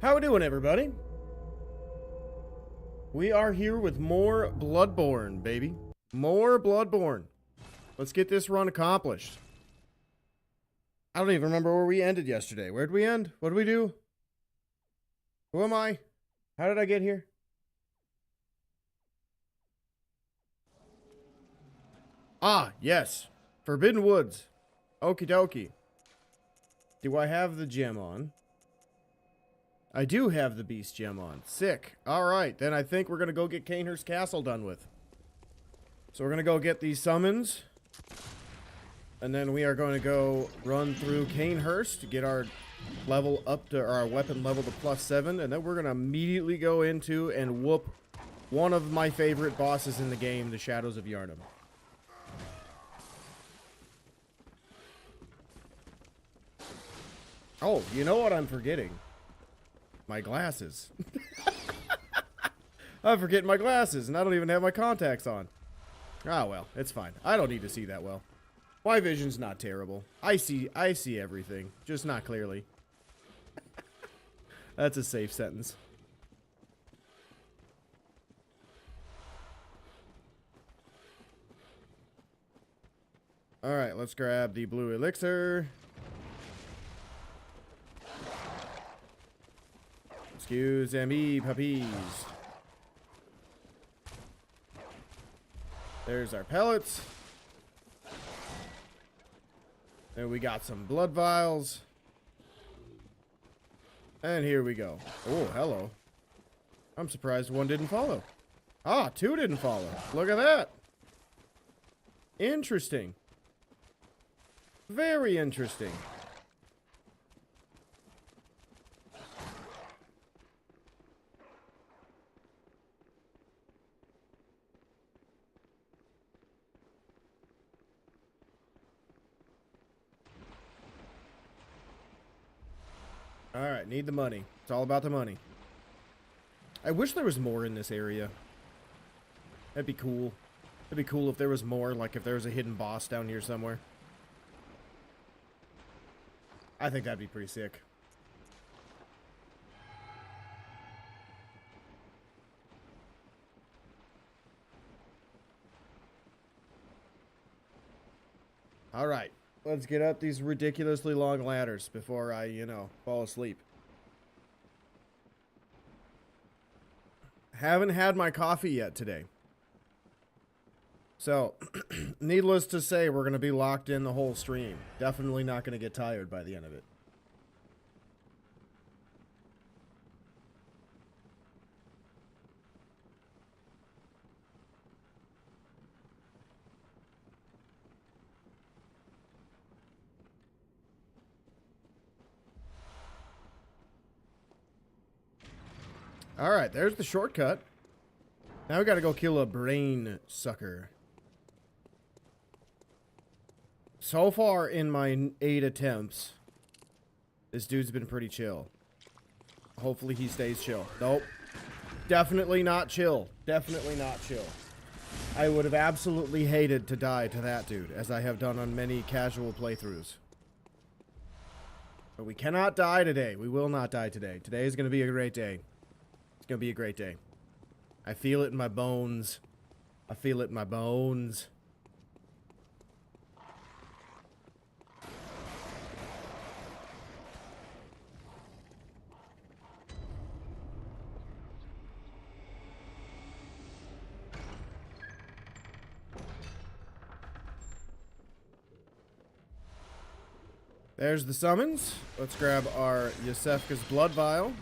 How we doing, everybody? We are here with more Bloodborne, baby. More Bloodborne. Let's get this run accomplished. I don't even remember where we ended yesterday. Where'd we end? What did we do? Who am I? How did I get here? Ah, yes. Forbidden Woods. Okie dokie. Do I have the gem on? I do have the beast gem on. Sick. Alright, then I think we're going to go get Cainhurst Castle done with. So we're going to go get these summons. And then we are going to go run through Cainhurst to get our level up to, or our weapon level to +7. And then we're going to immediately go into and whoop one of my favorite bosses in the game, the Shadows of Yharnam. Oh, you know what I'm forgetting? My glasses. I'm forgetting my glasses, and I don't even have my contacts on. Ah, well, it's fine. I don't need to see that well. My vision's not terrible. I see everything, just not clearly. That's a safe sentence. Alright, let's grab the blue elixir. Excuse me, puppies. There's our pellets. Then we got some blood vials. And here we go. Oh, hello. I'm surprised one didn't follow. Ah, two didn't follow. Look at that. Interesting. Very interesting. Alright, need the money. It's all about the money. I wish there was more in this area. That'd be cool. It'd be cool if there was more, like if there was a hidden boss down here somewhere. I think that'd be pretty sick. Alright, let's get up these ridiculously long ladders before I, fall asleep. Haven't had my coffee yet today. So, needless to say, we're going to be locked in the whole stream. Definitely not going to get tired by the end of it. Alright, there's the shortcut. Now we gotta go kill a brain sucker. So far in my 8 attempts, this dude's been pretty chill. Hopefully he stays chill. Nope. Definitely not chill. Definitely not chill. I would have absolutely hated to die to that dude, as I have done on many casual playthroughs. But we cannot die today. We will not die today. Today is going to be a great day. It's going to be a great day. I feel it in my bones. I feel it in my bones. There's the summons. Let's grab our Yosefka's blood vial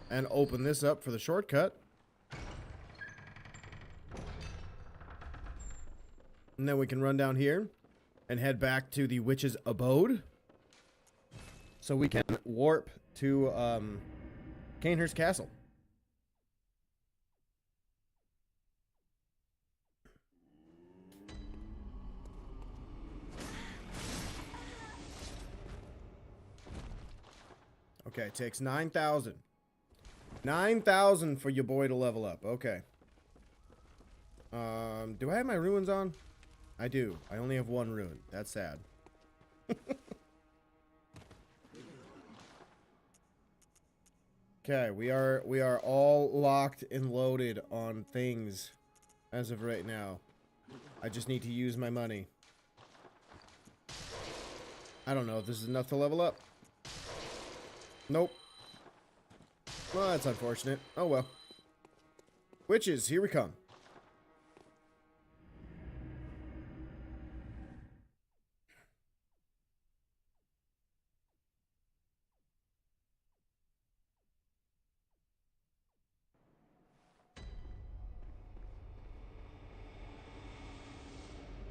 and open this up for the shortcut. And then we can run down here and head back to the witch's abode. So we can warp to Cainhurst Castle. Okay, it takes 9,000. 9,000 for your boy to level up. Okay. Do I have my ruins on? I do. I only have one ruin. That's sad. Okay, we are all locked and loaded on things as of right now. I just need to use my money. I don't know if this is enough to level up. Nope. Well, that's unfortunate. Oh well. Witches, here we come.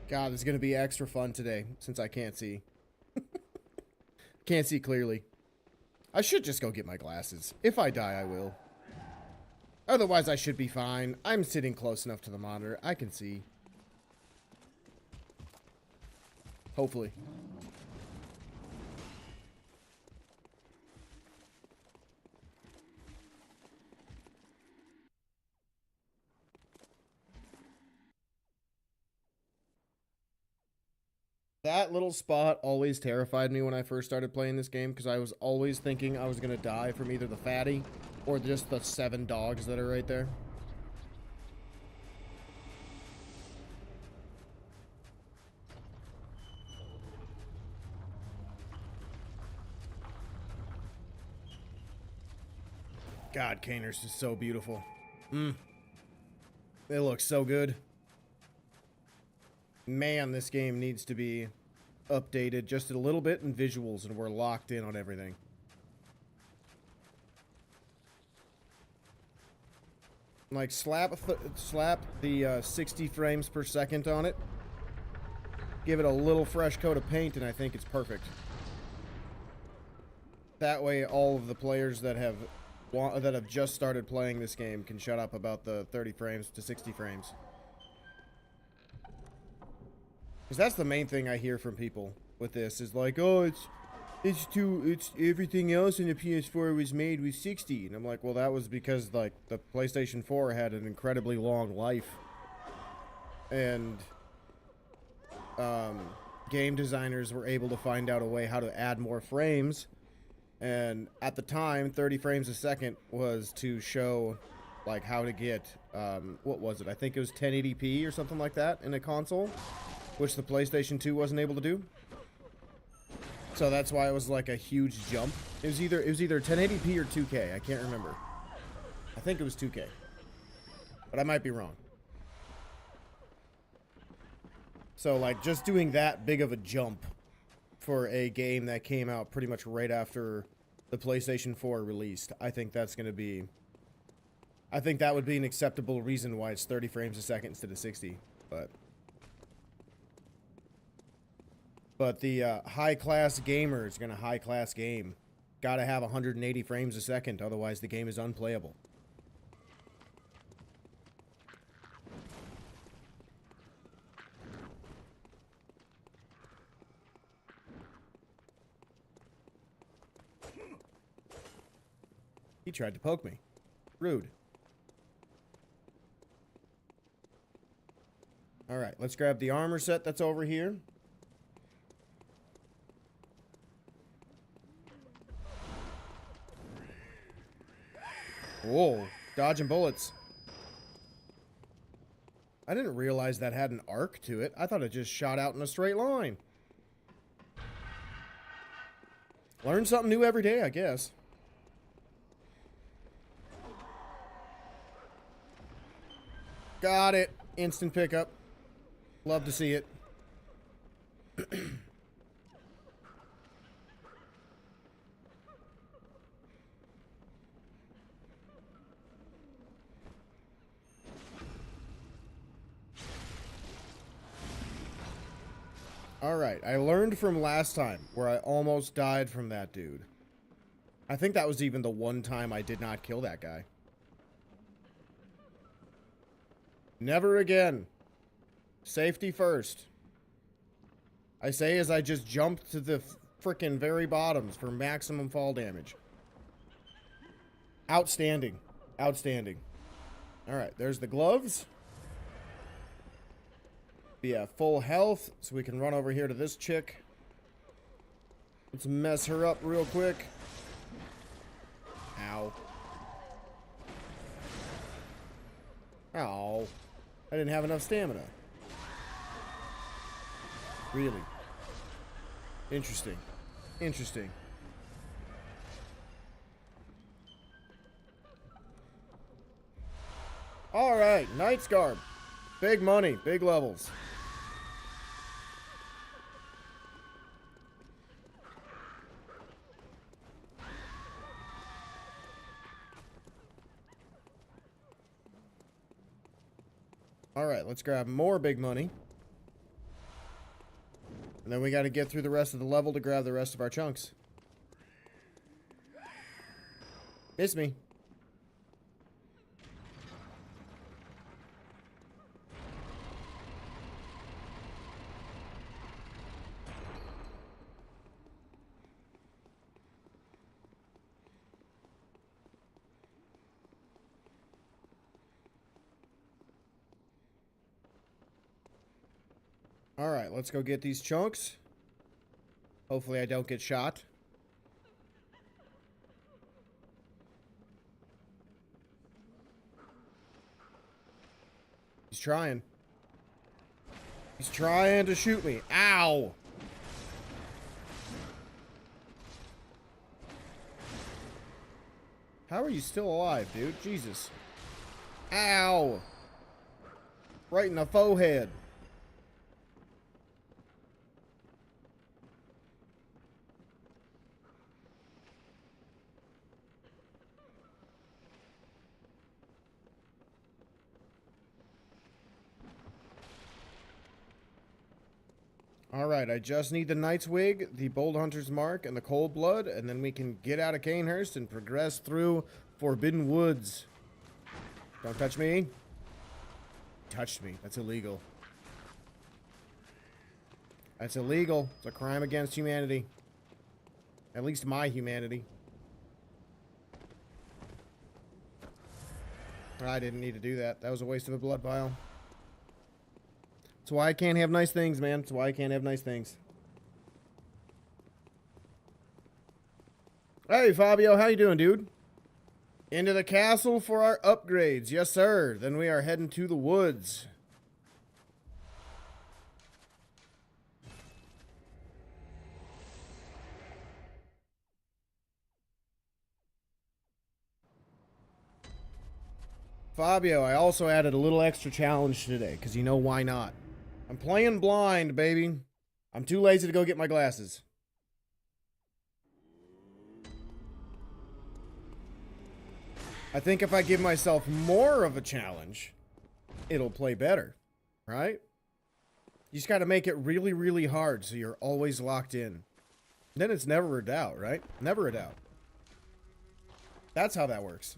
God, this is going to be extra fun today, since I can't see. Can't see clearly. I should just go get my glasses. If I die, I will. Otherwise, I should be fine. I'm sitting close enough to the monitor. I can see. Hopefully. That little spot always terrified me when I first started playing this game, because I was always thinking I was going to die from either the fatty or just the 7 dogs that are right there. God, Caners is so beautiful. It looks so good. Man, this game needs to be updated just a little bit in visuals, and we're locked in on everything. Like, slap the 60 frames per second on it. Give it a little fresh coat of paint, and I think it's perfect. That way, all of the players that have just started playing this game can shut up about the 30 frames to 60 frames. Because that's the main thing I hear from people with this, is like, oh, it's everything else in the PS4 was made with 60. And I'm like, well, that was because, like, the PlayStation 4 had an incredibly long life. And, game designers were able to find out a way how to add more frames. And at the time, 30 frames a second was to show, like, how to get, what was it? I think it was 1080p or something like that in a console, which the PlayStation 2 wasn't able to do. So that's why it was like a huge jump. It was either 1080p or 2K. I can't remember. I think it was 2K. But I might be wrong. So, like, just doing that big of a jump for a game that came out pretty much right after the PlayStation 4 released, I think that's going to be... I think that would be an acceptable reason why it's 30 frames a second instead of 60. But the high-class gamer is going to high-class game. Gotta have 180 frames a second, otherwise the game is unplayable. He tried to poke me. Rude. Alright, let's grab the armor set that's over here. Whoa, dodging bullets. I didn't realize that had an arc to it. I thought it just shot out in a straight line. Learn something new every day, I guess. Got it. Instant pickup. Love to see it. Alright, I learned from last time where I almost died from that dude. I think that was even the one time I did not kill that guy. Never again. Safety first. I say as I just jump to the frickin' very bottoms for maximum fall damage. Outstanding. Outstanding. Alright, there's the gloves. Be at full health, so we can run over here to this chick. Let's mess her up real quick. Ow. I didn't have enough stamina. Really? Interesting. Interesting. Alright, Knight's Garb. Big money, big levels. Alright, let's grab more big money. And then we got to get through the rest of the level to grab the rest of our chunks. Miss me. Alright, let's go get these chunks. Hopefully I don't get shot. He's trying. He's trying to shoot me. Ow! How are you still alive, dude? Jesus. Ow! Right in the forehead. Alright, I just need the Knight's Wig, the Bold Hunter's Mark, and the Cold Blood, and then we can get out of Canehurst and progress through Forbidden Woods. Don't touch me. Touched me. That's illegal. That's illegal. It's a crime against humanity. At least my humanity. I didn't need to do that. That was a waste of a blood vial. That's why I can't have nice things, man. That's why I can't have nice things. Hey, Fabio. How you doing, dude? Into the castle for our upgrades. Yes, sir. Then we are heading to the woods. Fabio, I also added a little extra challenge today, because you know why not. I'm playing blind, baby. I'm too lazy to go get my glasses. I think if I give myself more of a challenge, it'll play better, right? You just got to make it really, really hard so you're always locked in. Then it's never a doubt, right? Never a doubt. That's how that works.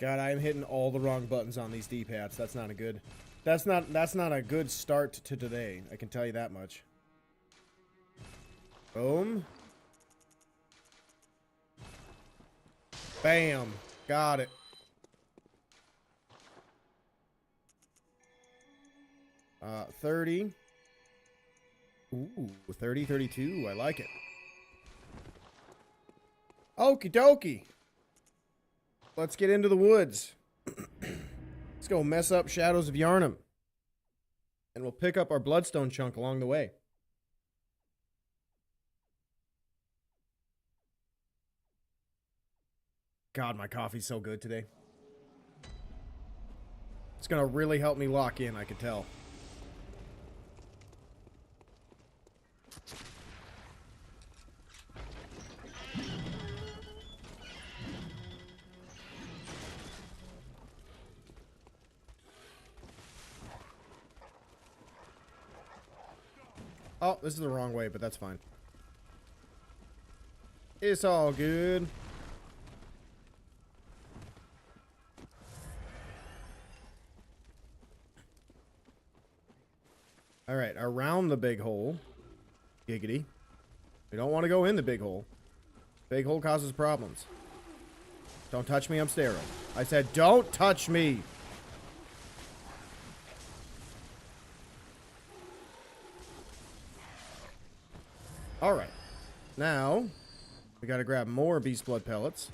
God, I am hitting all the wrong buttons on these D-pads. That's not a good. That's not a good start to today. I can tell you that much. Boom. Bam. Got it. Uh, 30. Ooh, 30, 32. I like it. Okie dokie. Let's get into the woods. Let's go mess up Shadows of Yharnam. And we'll pick up our Bloodstone chunk along the way. God, my coffee's so good today. It's gonna really help me lock in, I can tell. Oh, this is the wrong way, but that's fine. It's all good. Alright, around the big hole. Giggity. We don't want to go in the big hole. Big hole causes problems. Don't touch me, I'm sterile. I said, don't touch me! Now, we gotta grab more beast blood pellets.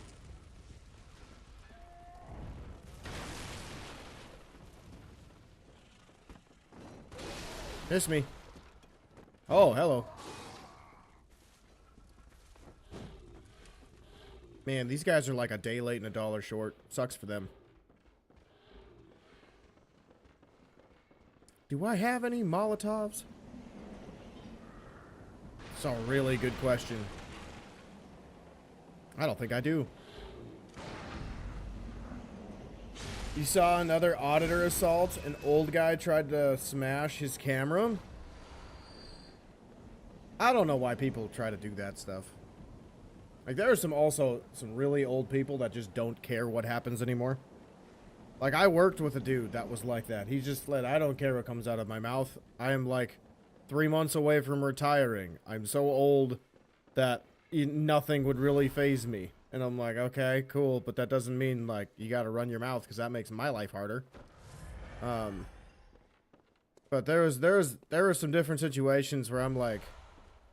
Miss me. Oh, hello. Man, these guys are like a day late and a dollar short. Sucks for them. Do I have any Molotovs? It's a really good question. I don't think I do. You saw another auditor assault. An old guy tried to smash his camera. I don't know why people try to do that stuff. Like, there are some really old people that just don't care what happens anymore. Like, I worked with a dude that was like that. He just said, I don't care what comes out of my mouth. I am like 3 months away from retiring. I'm so old that nothing would really faze me. And I'm like, okay, cool, but that doesn't mean, like, you gotta run your mouth, because that makes my life harder. But there were some different situations where I'm like,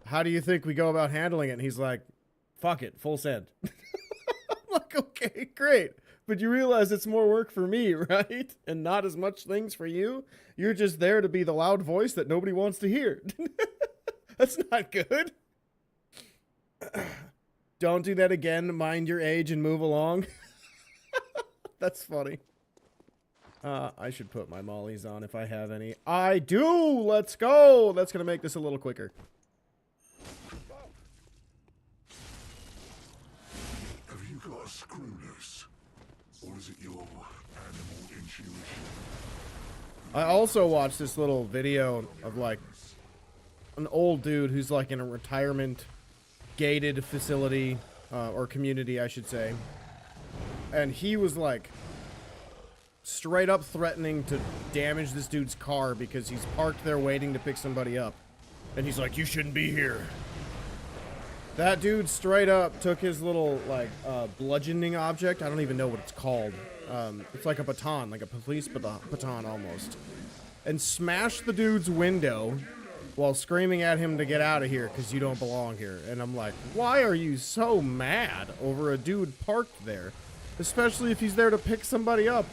how do you think we go about handling it? And he's like, fuck it, full send. I'm like, okay, great. But you realize it's more work for me, right? And not as much things for you? You're just there to be the loud voice that nobody wants to hear. That's not good. Don't do that again. Mind your age and move along. That's funny. I should put my mollies on if I have any. I do! Let's go! That's going to make this a little quicker. Have you got a screw loose? Or is it your animal intuition? I also watched this little video of, like, an old dude who's, like, in a retirement gated facility, or community, I should say. And he was, like, straight up threatening to damage this dude's car because he's parked there waiting to pick somebody up. And he's like, you shouldn't be here. That dude straight up took his little, like, bludgeoning object. I don't even know what it's called. It's like a baton, like a police baton almost. And smashed the dude's window while screaming at him to get out of here because you don't belong here. And I'm like, why are you so mad over a dude parked there? Especially if he's there to pick somebody up.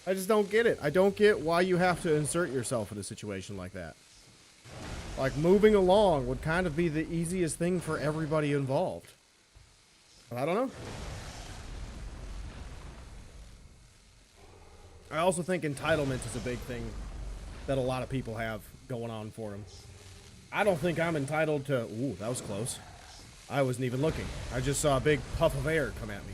I just don't get it. I don't get why you have to insert yourself in a situation like that. Like, moving along would kind of be the easiest thing for everybody involved. But I don't know. I also think entitlement is a big thing that a lot of people have going on for them. I don't think I'm entitled to... Ooh, that was close. I wasn't even looking. I just saw a big puff of air come at me.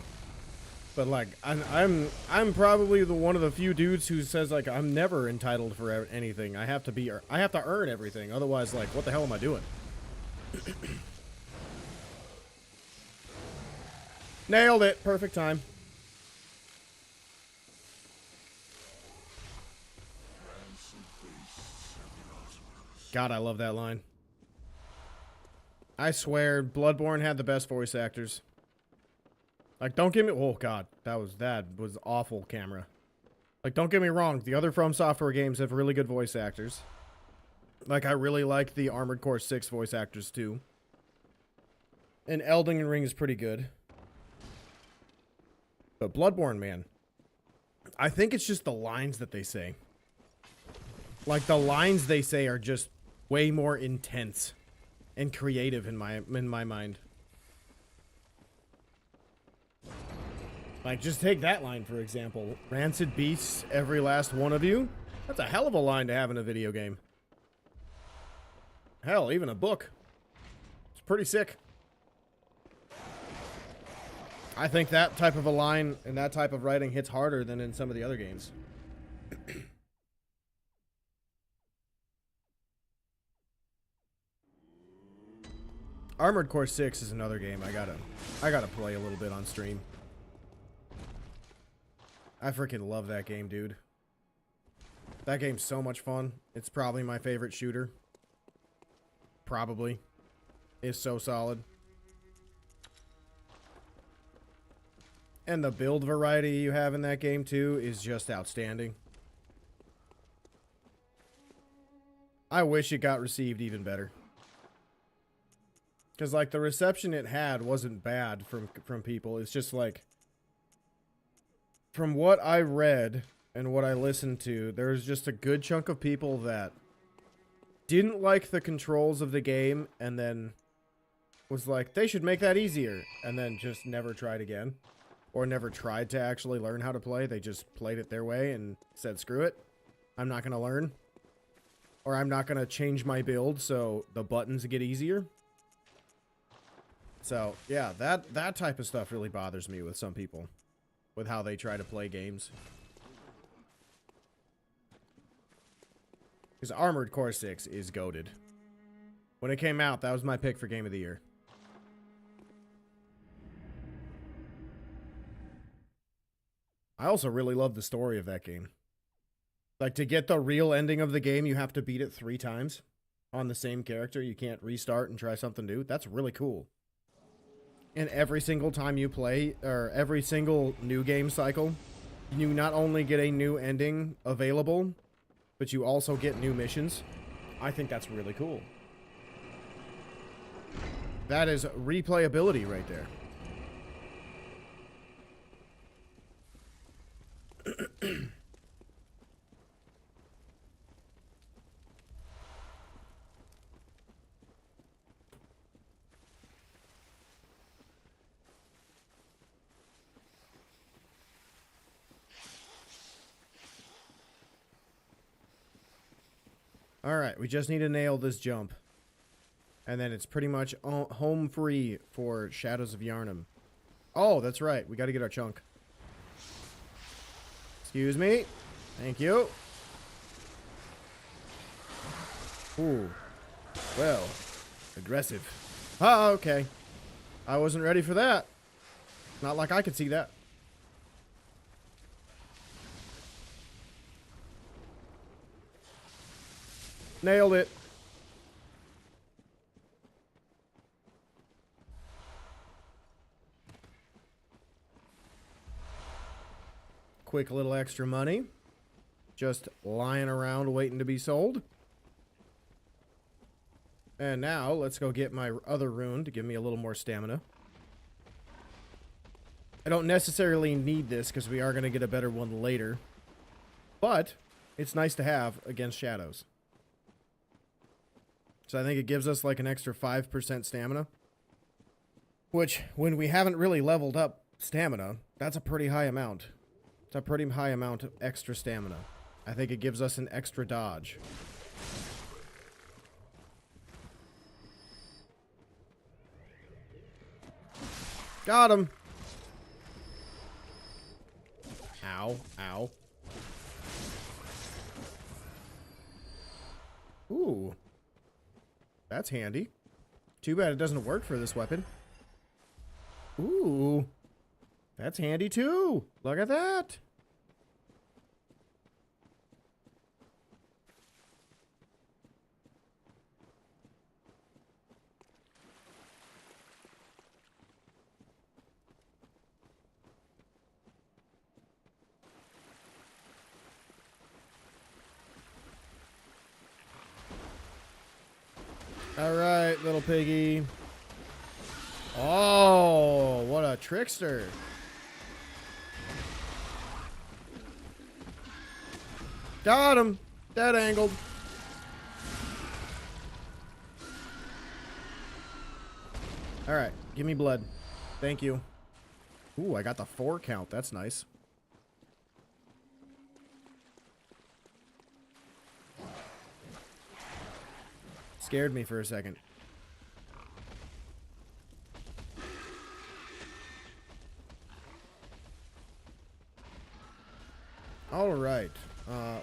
But, like, I'm probably one of the few dudes who says, like, I'm never entitled for anything. I have to earn everything. Otherwise, like, what the hell am I doing? Nailed it. Perfect time. God, I love that line. I swear, Bloodborne had the best voice actors. Like, don't get me... Oh, God. That was awful camera. Like, don't get me wrong. The other From Software games have really good voice actors. Like, I really like the Armored Core 6 voice actors, too. And Elden Ring is pretty good. But Bloodborne, man. I think it's just the lines that they say. Like, the lines they say are just way more intense and creative in my mind. Like, just take that line, for example. Rancid beasts, every last one of you. That's a hell of a line to have in a video game. Hell, even a book. It's pretty sick. I think that type of a line and that type of writing hits harder than in some of the other games. Armored Core 6 is another game I gotta play a little bit on stream. I freaking love that game, dude. That game's so much fun. It's probably my favorite shooter. Probably. It's so solid. And the build variety you have in that game, too, is just outstanding. I wish it got received even better. Because, like, the reception it had wasn't bad from people. It's just, like, from what I read and what I listened to, there's just a good chunk of people that didn't like the controls of the game and then was like, they should make that easier, and then just never tried again. Or never tried to actually learn how to play. They just played it their way and said, screw it. I'm not going to learn. Or I'm not going to change my build so the buttons get easier. So, yeah, that type of stuff really bothers me with some people. With how they try to play games. Because Armored Core 6 is goated. When it came out, that was my pick for Game of the Year. I also really love the story of that game. Like, to get the real ending of the game, you have to beat it 3 times on the same character. You can't restart and try something new. That's really cool. And every single time you play, or every single new game cycle, you not only get a new ending available, but you also get new missions. I think that's really cool. That is replayability right there. Alright, we just need to nail this jump. And then it's pretty much home free for Shadows of Yharnam. Oh, that's right. We got to get our chunk. Excuse me. Thank you. Ooh. Well, aggressive. Ah, okay. I wasn't ready for that. Not like I could see that. Nailed it. Quick little extra money. Just lying around waiting to be sold. And now, let's go get my other rune to give me a little more stamina. I don't necessarily need this because we are going to get a better one later. But, it's nice to have against shadows. So I think it gives us like an extra 5% stamina. Which, when we haven't really leveled up stamina, that's a pretty high amount. It's a pretty high amount of extra stamina. I think it gives us an extra dodge. Got him. Ow, ow. Ooh. That's handy. Too bad it doesn't work for this weapon. Ooh. That's handy too. Look at that. All right, little piggy. Oh, what a trickster. Got him. Dead angled. All right, give me blood. Thank you. Ooh, I got the 4 count. That's nice. Scared me for a second. All right.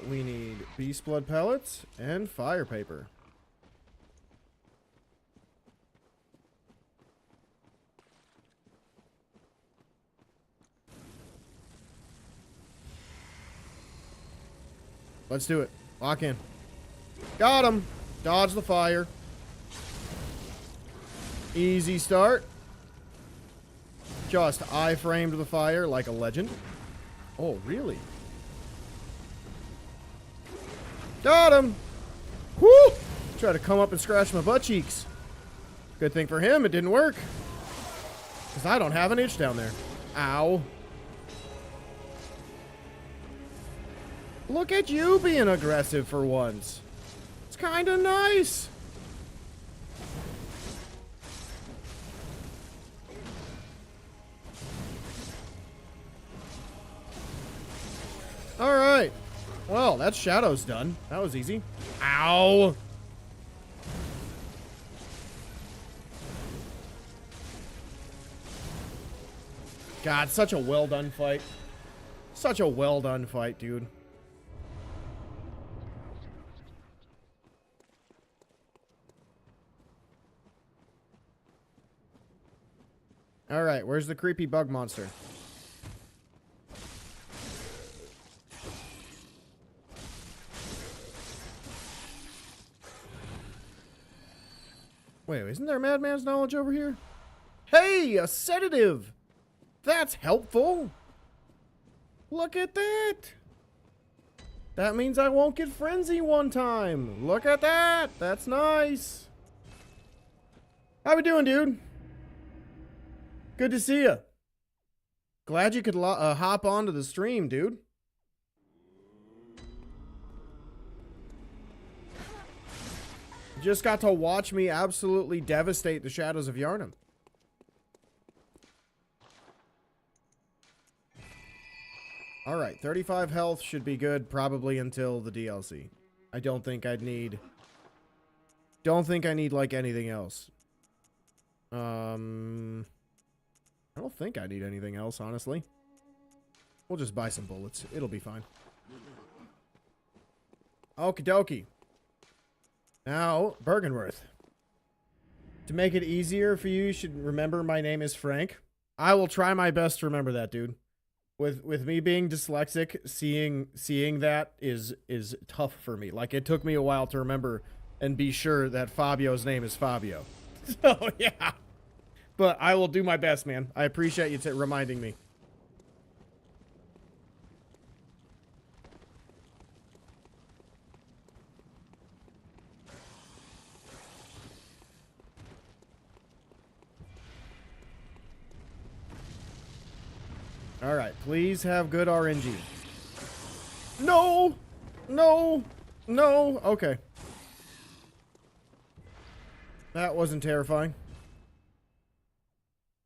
We need beast blood pellets and fire paper. Let's do it. Lock in. Got him. Dodge the fire. Easy start. Just I-framed the fire like a legend. Oh, really? Got him! Whoo! Try to come up and scratch my butt cheeks. Good thing for him, it didn't work. Because I don't have an itch down there. Ow. Look at you being aggressive for once. It's kind of nice. All right. Well, that shadow's done. That was easy. Ow. God, such a well done fight. Such a well done fight, dude. All right, where's the creepy bug monster? Wait, isn't there Madman's Knowledge over here? Hey, a sedative! That's helpful! Look at that! That means I won't get frenzy one time! Look at that! That's nice! How we doing, dude? Good to see you. Glad you could hop onto the stream, dude. You just got to watch me absolutely devastate the Shadows of Yharnam. Alright, 35 health should be good probably until the DLC. I don't think I'd need... Don't think I need, like, anything else. I don't think I need anything else, honestly. We'll just buy some bullets. It'll be fine. Okie dokie. Now, Bergenworth. To make it easier for you, you should remember my name is Frank. I will try my best to remember that, dude. With me being dyslexic, seeing that is tough for me. Like, it took me a while to remember and be sure that Fabio's name is Fabio. So, yeah. But I will do my best, man. I appreciate you reminding me. Alright, please have good RNG. No! No! No! Okay. That wasn't terrifying.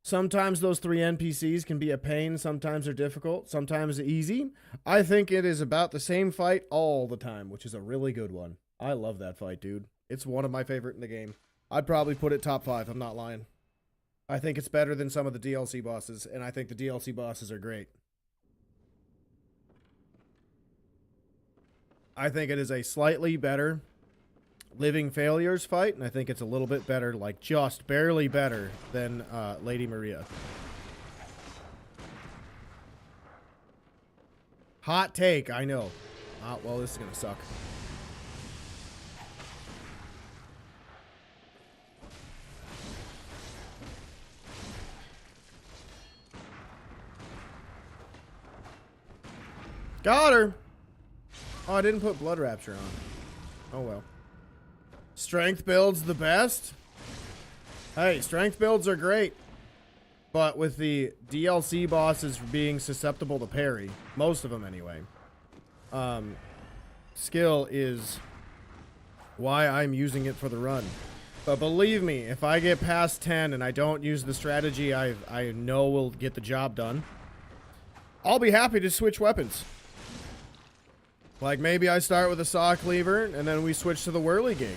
Sometimes those 3 NPCs can be a pain, sometimes they're difficult, sometimes easy. I think it is about the same fight all the time, which is a really good one. I love that fight, dude. It's one of my favorite in the game. I'd probably put it top 5, I'm not lying. I think it's better than some of the DLC bosses, and I think the DLC bosses are great. I think it is a slightly better Living Failures fight, and I think it's a little bit better, like just barely better than Lady Maria. Hot take, I know. Well, this is gonna suck. Got her! Oh, I didn't put Blood Rapture on. Oh well. Strength builds the best? Hey, strength builds are great. But with the DLC bosses being susceptible to parry, most of them anyway, skill is why I'm using it for the run. But believe me, if I get past 10 and I don't use the strategy I know will get the job done, I'll be happy to switch weapons. Like maybe I start with a saw cleaver and then we switch to the whirligig.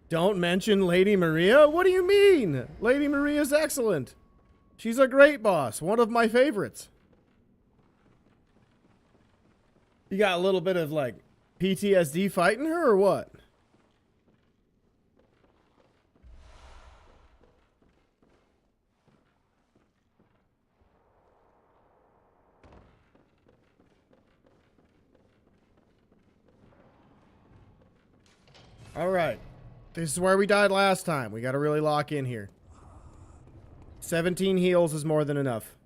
Don't mention Lady Maria? What do you mean? Lady Maria's excellent. She's a great boss. One of my favorites. You got a little bit of like PTSD fighting her or what? All right. This is where we died last time. We got to really lock in here. 17 heals is more than enough.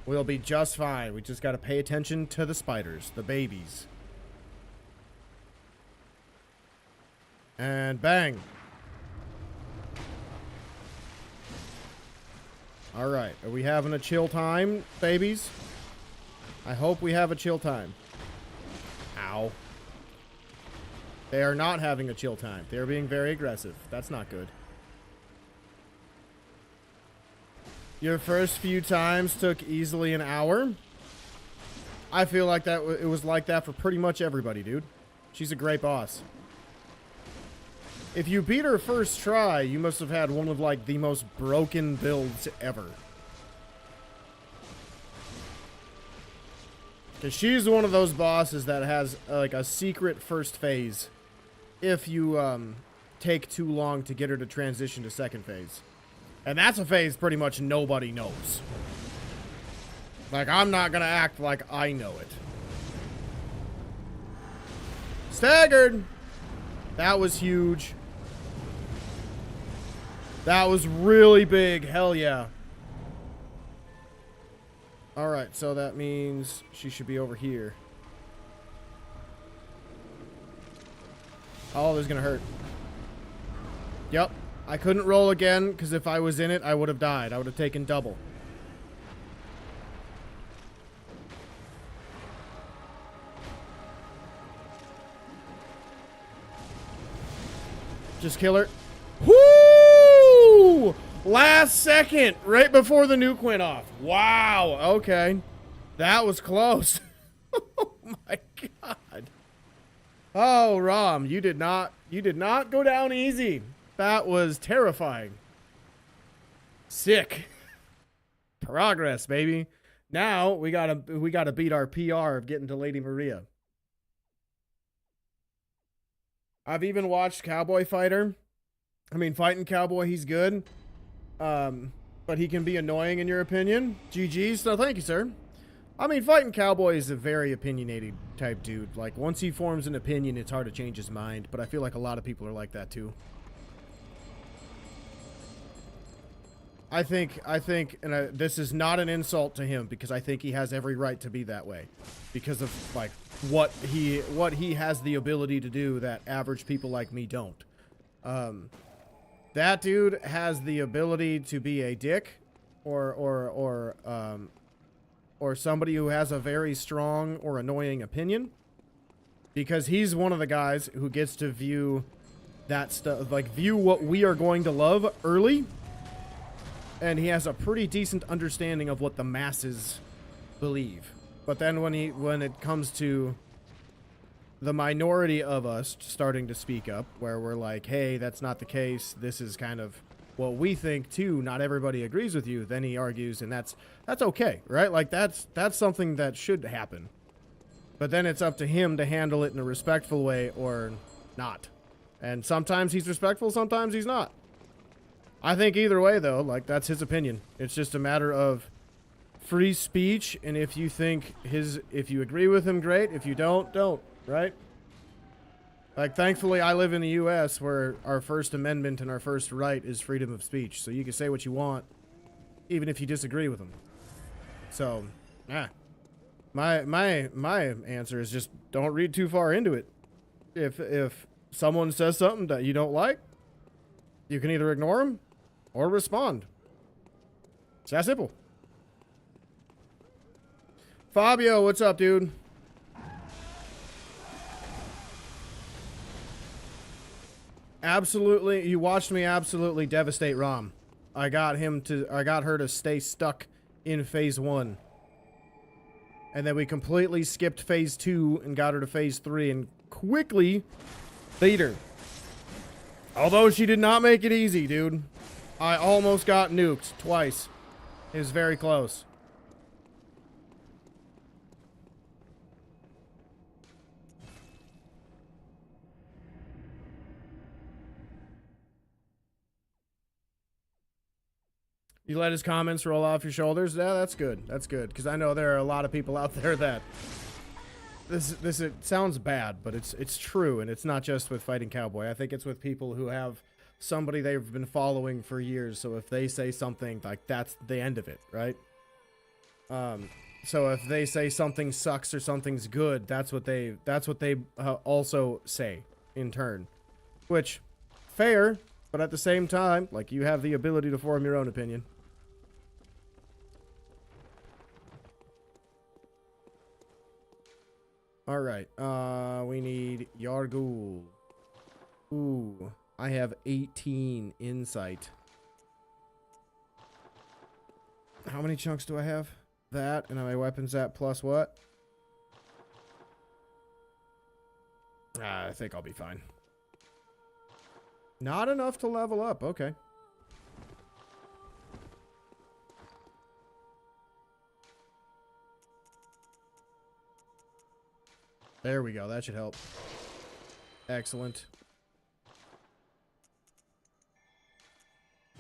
We'll be just fine. We just gotta pay attention to the spiders, the babies. And bang. Alright, are we having a chill time, babies? I hope we have a chill time. Ow. They are not having a chill time. They're being very aggressive. That's not good. Your first few times took easily an hour. I feel like that it was like that for pretty much everybody, dude. She's a great boss. If you beat her first try, you must have had one of, like, the most broken builds ever. Because she's one of those bosses that has, like, a secret first phase. If you, take too long to get her to transition to second phase. And that's a phase pretty much nobody knows. Like, I'm not gonna act like I know it. Staggered! That was huge. That was really big. Hell yeah. Alright, so that means she should be over here. Oh, this is gonna hurt. Yep. I couldn't roll again, because if I was in it, I would have died. I would have taken double. Just kill her. Woo! Last second, right before the nuke went off. Wow, okay. That was close. Oh my god. Oh, Rom, you did not go down easy. That was terrifying. Sick. Progress, baby. Now we gotta beat our PR of getting to Lady Maria. I've even watched Cowboy Fighter. I mean, Fighting Cowboy, he's good. But he can be annoying in your opinion. GG's, so thank you, sir. I mean, Fighting Cowboy is a very opinionated type dude. Like, once he forms an opinion, it's hard to change his mind. But I feel like a lot of people are like that, too. I think, and this is not an insult to him, because I think he has every right to be that way. Because of, like, what he has the ability to do that average people like me don't. That dude has the ability to be a dick, or somebody who has a very strong or annoying opinion, because he's one of the guys who gets to view that stuff, like view what we are going to love early, and he has a pretty decent understanding of what the masses believe. But then when it comes to the minority of us starting to speak up, where we're like, hey, that's not the case, this is kind of what we think too, not everybody agrees with you, then he argues, and that's okay, right? Like, that's something that should happen. But then it's up to him to handle it in a respectful way or not. And sometimes he's respectful, sometimes he's not. I think either way, though, like, that's his opinion. It's just a matter of free speech, and if you agree with him, great. If you don't, right? Like, thankfully, I live in the U.S. where our First Amendment and our first right is freedom of speech. So you can say what you want, even if you disagree with them. So, my answer is just don't read too far into it. If someone says something that you don't like, you can either ignore them or respond. It's that simple. Fabio, what's up, dude? Absolutely, you watched me absolutely devastate Rom. I got her to stay stuck in phase 1. And then we completely skipped phase 2 and got her to phase 3 and quickly beat her. Although she did not make it easy, dude. I almost got nuked twice. It was very close. You let his comments roll off your shoulders? Yeah, that's good. That's good. Because I know there are a lot of people out there that... It sounds bad, but it's true. And it's not just with Fighting Cowboy. I think it's with people who have somebody they've been following for years. So if they say something, like, that's the end of it, right? So if they say something sucks or something's good, that's what they also say in turn. Which, fair, but at the same time, like, you have the ability to form your own opinion. Alright, we need Yargul. Ooh, I have 18 insight. How many chunks do I have? That, and my weapons at plus what? I think I'll be fine. Not enough to level up, okay. There we go, that should help. Excellent.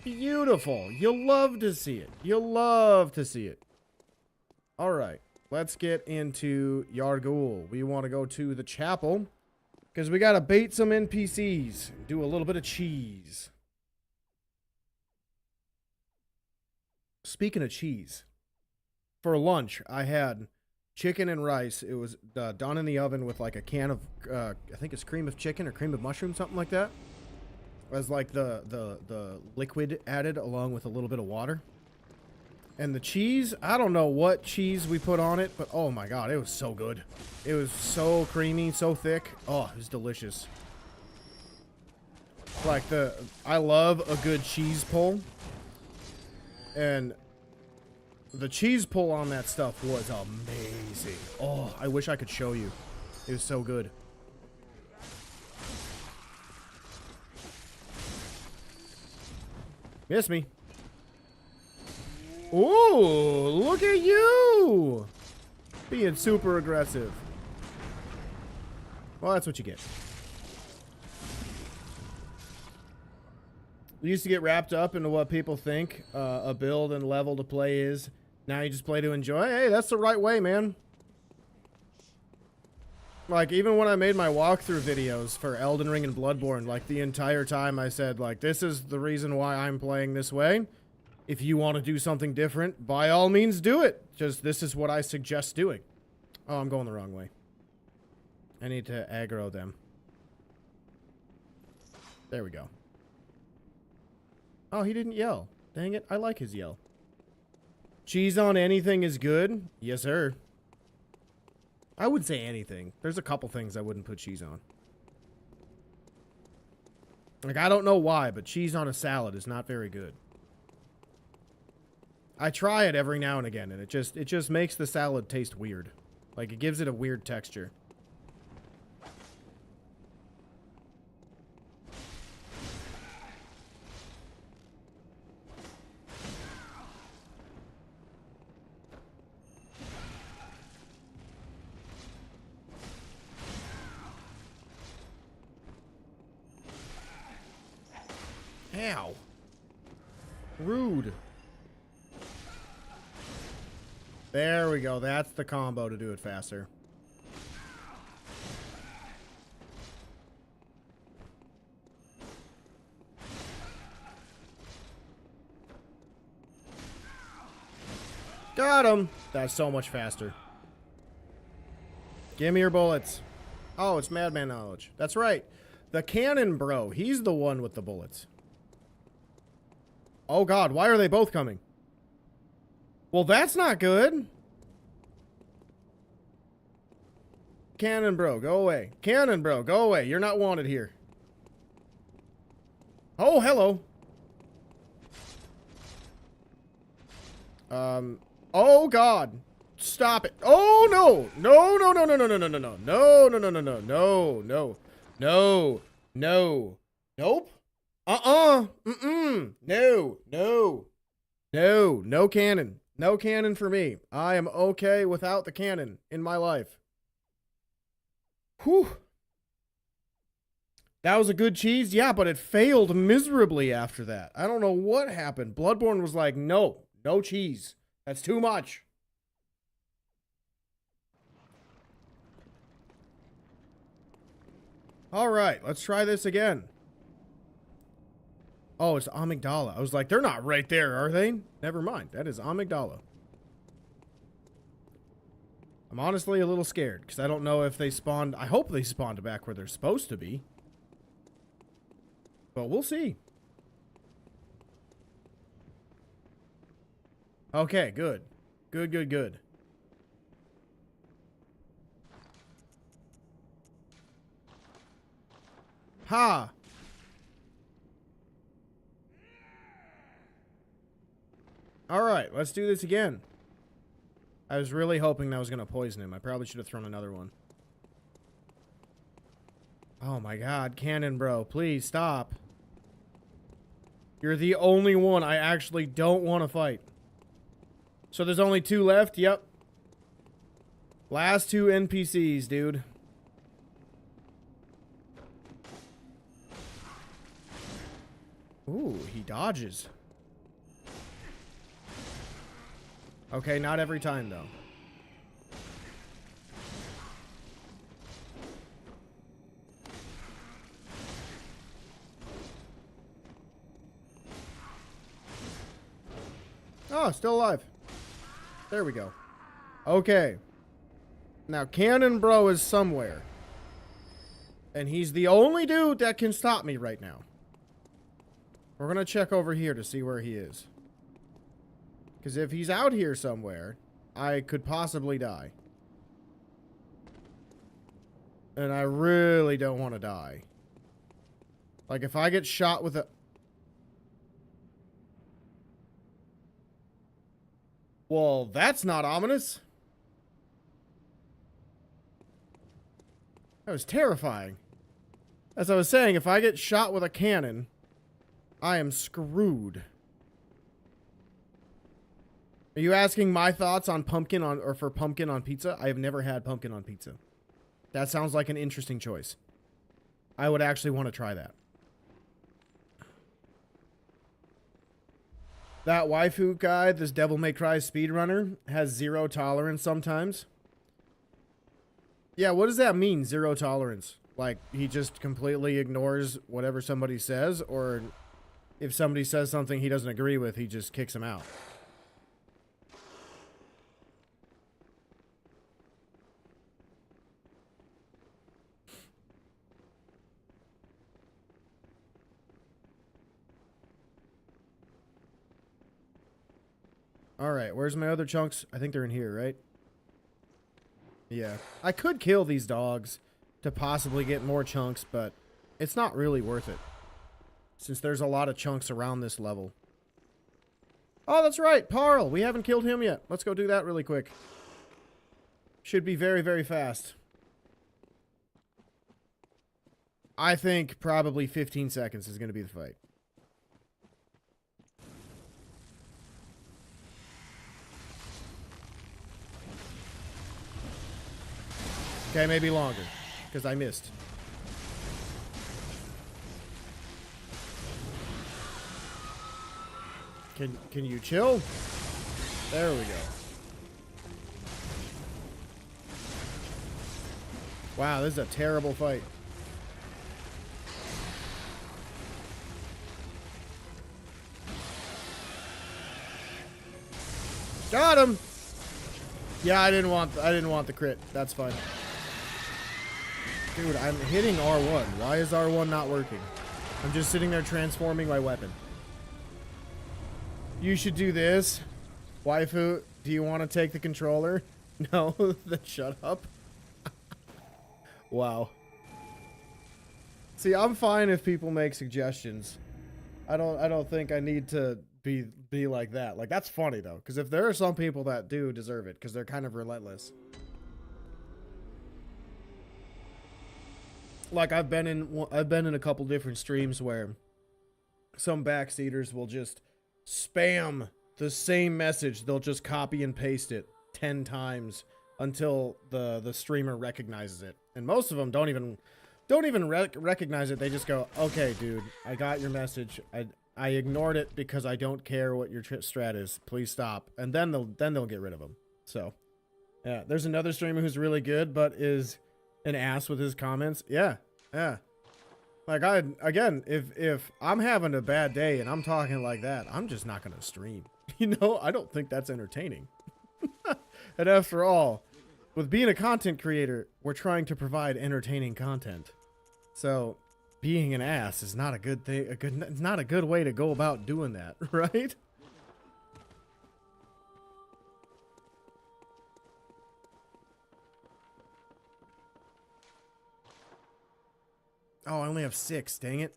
Beautiful. You'll love to see it. You'll love to see it. Alright, let's get into Yargul. We want to go to the chapel, because we got to bait some NPCs. Do a little bit of cheese. Speaking of cheese, for lunch, I had chicken and rice. It was done in the oven with like a can of, I think it's cream of chicken or cream of mushroom, something like that. As like the liquid added along with a little bit of water. And the cheese, I don't know what cheese we put on it, but oh my god, it was so good. It was so creamy, so thick. Oh, it was delicious. Like I love a good cheese pull. And the cheese pull on that stuff was amazing. Oh, I wish I could show you. It was so good. Miss me. Ooh, look at you! Being super aggressive. Well, that's what you get. You used to get wrapped up into what people think a build and level to play is. Now you just play to enjoy. Hey, that's the right way, man. Like, even when I made my walkthrough videos for Elden Ring and Bloodborne, like, the entire time I said, like, this is the reason why I'm playing this way. If you want to do something different, by all means do it. Just, this is what I suggest doing. Oh, I'm going the wrong way. I need to aggro them. There we go. Oh, he didn't yell. Dang it, I like his yell. Cheese on anything is good? Yes, sir. I would say anything. There's a couple things I wouldn't put cheese on. Like, I don't know why, but cheese on a salad is not very good. I try it every now and again, and it just makes the salad taste weird. Like, it gives it a weird texture. Ow. Rude. There we go. That's the combo to do it faster. Got him. That's so much faster. Give me your bullets. Oh, it's Madman knowledge. That's right. The cannon bro. He's the one with the bullets. Oh god, why are they both coming? Well, that's not good. Cannon bro, go away. Cannon bro, go away. You're not wanted here. Oh, hello. Oh god. Stop it. Oh no. No, no, no, no, no, no, no, no, no. No, no, no, no, no, no, no. No. No. Nope. Mm-mm. No. No. No. No cannon. No cannon for me. I am okay without the cannon in my life. Whew. That was a good cheese? Yeah, but it failed miserably after that. I don't know what happened. Bloodborne was like, no. No cheese. That's too much. Alright, let's try this again. Oh, it's amygdala. I was like, they're not right there, are they? Never mind. That is amygdala. I'm honestly a little scared because I don't know if they spawned. I hope they spawned back where they're supposed to be. But we'll see. Okay, good. Good, good, good. Ha! Alright, let's do this again. I was really hoping that was going to poison him. I probably should have thrown another one. Oh my god, Cannon bro, please stop. You're the only one I actually don't want to fight. So there's only 2 left? Yep. Last 2 NPCs, dude. Ooh, he dodges. Okay, not every time, though. Oh, still alive. There we go. Okay. Now, Cannon Bro is somewhere. And he's the only dude that can stop me right now. We're going to check over here to see where he is. Because if he's out here somewhere, I could possibly die. And I really don't want to die. Like, if I get shot with a... Well, that's not ominous. That was terrifying. As I was saying, if I get shot with a cannon, I am screwed. Are you asking my thoughts on pumpkin on, or for pumpkin on pizza? I have never had pumpkin on pizza. That sounds like an interesting choice. I would actually want to try that. That waifu guy, this Devil May Cry speedrunner, has 0 tolerance sometimes. Yeah, what does that mean, 0 tolerance? Like, he just completely ignores whatever somebody says, or if somebody says something he doesn't agree with, he just kicks him out. Alright, where's my other chunks? I think they're in here, right? Yeah. I could kill these dogs to possibly get more chunks, but it's not really worth it. Since there's a lot of chunks around this level. Oh, that's right, Parl! We haven't killed him yet. Let's go do that really quick. Should be very, very fast. I think probably 15 seconds is going to be the fight. Okay, maybe longer, because I missed. Can you chill? There we go. Wow, this is a terrible fight. Got him. Yeah, I didn't want the crit. That's fine. Dude, I'm hitting R1. Why is R1 not working? I'm just sitting there transforming my weapon. You should do this. Waifu, do you want to take the controller? No? Then shut up. Wow. See, I'm fine if people make suggestions. I don't think I need to be like that. Like, that's funny though, because if there are some people that do deserve it, because they're kind of relentless. Like, I've been in a couple different streams where some backseaters will just spam the same message. They'll just copy and paste it 10 times until the streamer recognizes it. And most of them don't even recognize it. They just go, "Okay, dude, I got your message. I ignored it because I don't care what your strat is. Please stop." And then they'll get rid of them. So, yeah, there's another streamer who's really good but is an ass with his comments. Yeah. Like, again, if I'm having a bad day and I'm talking like that, I'm just not gonna stream. You know, I don't think that's entertaining. And after all, with being a content creator, we're trying to provide entertaining content. So, being an ass is not a good thing. It's not a good way to go about doing that, right? Oh, I only have 6. Dang it.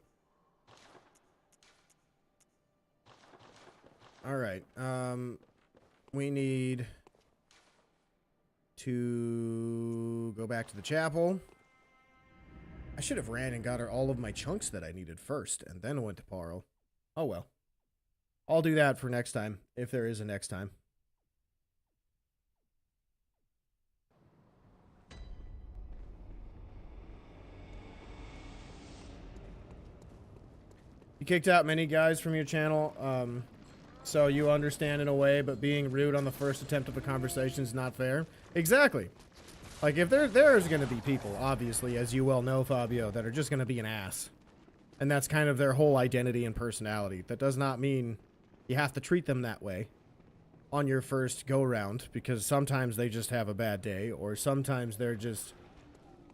All right. We need to go back to the chapel. I should have ran and got her all of my chunks that I needed first, and then went to Paro. Oh well. I'll do that for next time, if there is a next time. You kicked out many guys from your channel, so you understand in a way, but being rude on the first attempt of a conversation is not fair. Exactly. Like, if there's going to be people, obviously, as you well know, Fabio, that are just going to be an ass. And that's kind of their whole identity and personality. That does not mean you have to treat them that way on your first go-round, because sometimes they just have a bad day, or sometimes they're just...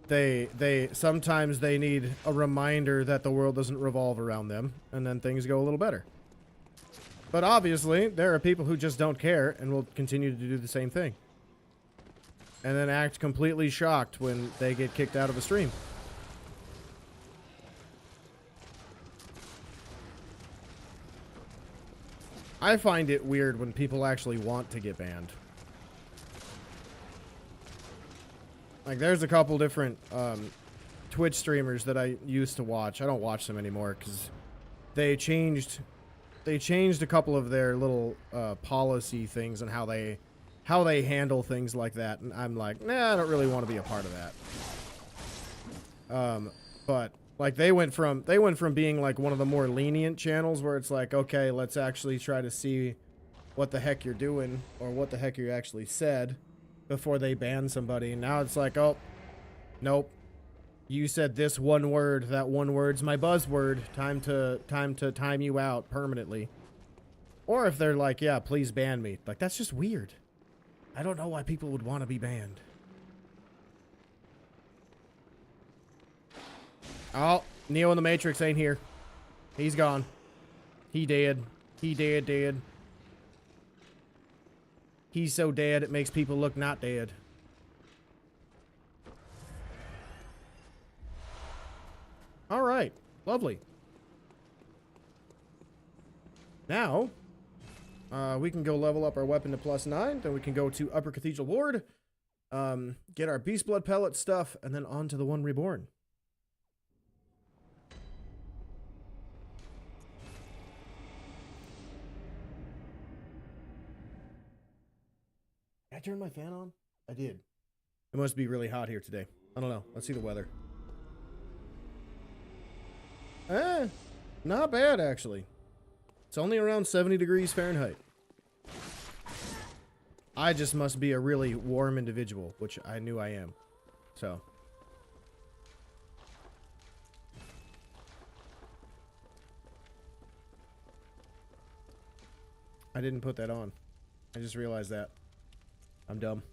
Sometimes they need a reminder that the world doesn't revolve around them, and then things go a little better. But obviously, there are people who just don't care and will continue to do the same thing. And then act completely shocked when they get kicked out of a stream. I find it weird when people actually want to get banned. Like, there's a couple different Twitch streamers that I used to watch. I don't watch them anymore because they changed a couple of their little policy things and how they handle things like that. And I'm like, nah, I don't really want to be a part of that. But like they went from being like one of the more lenient channels where it's like, okay, let's actually try to see what the heck you're doing or what the heck you actually said before they ban somebody. And now it's like, oh, nope. You said this one word. That one word's my buzzword. Time to time you out permanently. Or if they're like, yeah, please ban me. Like, that's just weird. I don't know why people would want to be banned. Oh, Neo in the Matrix ain't here. He's gone. He dead. He dead. He's so dead, it makes people look not dead. All right. Lovely. Now, we can go level up our weapon to +9. Then we can go to Upper Cathedral Ward, get our Beast Blood pellet stuff, and then on to the One Reborn. Did I turn my fan on? I did. It must be really hot here today. I don't know. Let's see the weather. Not bad, actually. It's only around 70 degrees Fahrenheit. I just must be a really warm individual, which I knew I am. So. I didn't put that on. I just realized that. I'm dumb.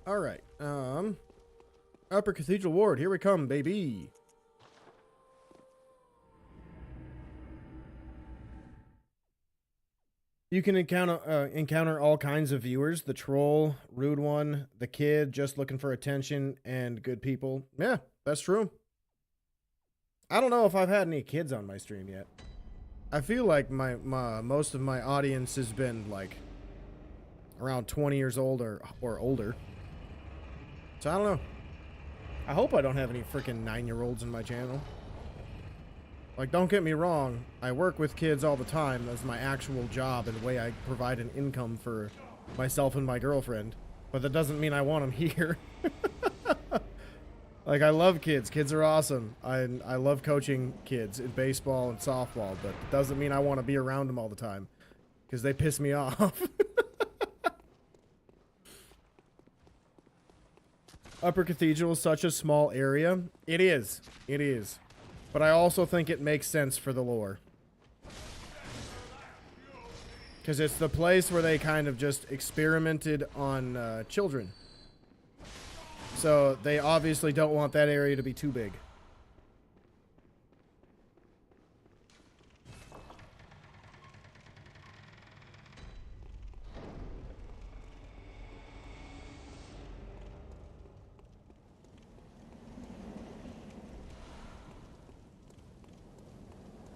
Alright, Upper Cathedral Ward, here we come, baby. You can encounter all kinds of viewers. The troll, rude one, the kid just looking for attention, and good people. Yeah, that's true. I don't know if I've had any kids on my stream yet. I feel like my most of my audience has been like around 20 years old or older. So I don't know. I hope I don't have any freaking 9-year-olds in my channel. Like, don't get me wrong, I work with kids all the time. That's my actual job and the way I provide an income for myself and my girlfriend. But that doesn't mean I want them here. Like, I love kids. Kids are awesome. I love coaching kids in baseball and softball, but it doesn't mean I want to be around them all the time because they piss me off. Upper Cathedral is such a small area. It is. It is. But I also think it makes sense for the lore. Because it's the place where they kind of just experimented on children. So they obviously don't want that area to be too big.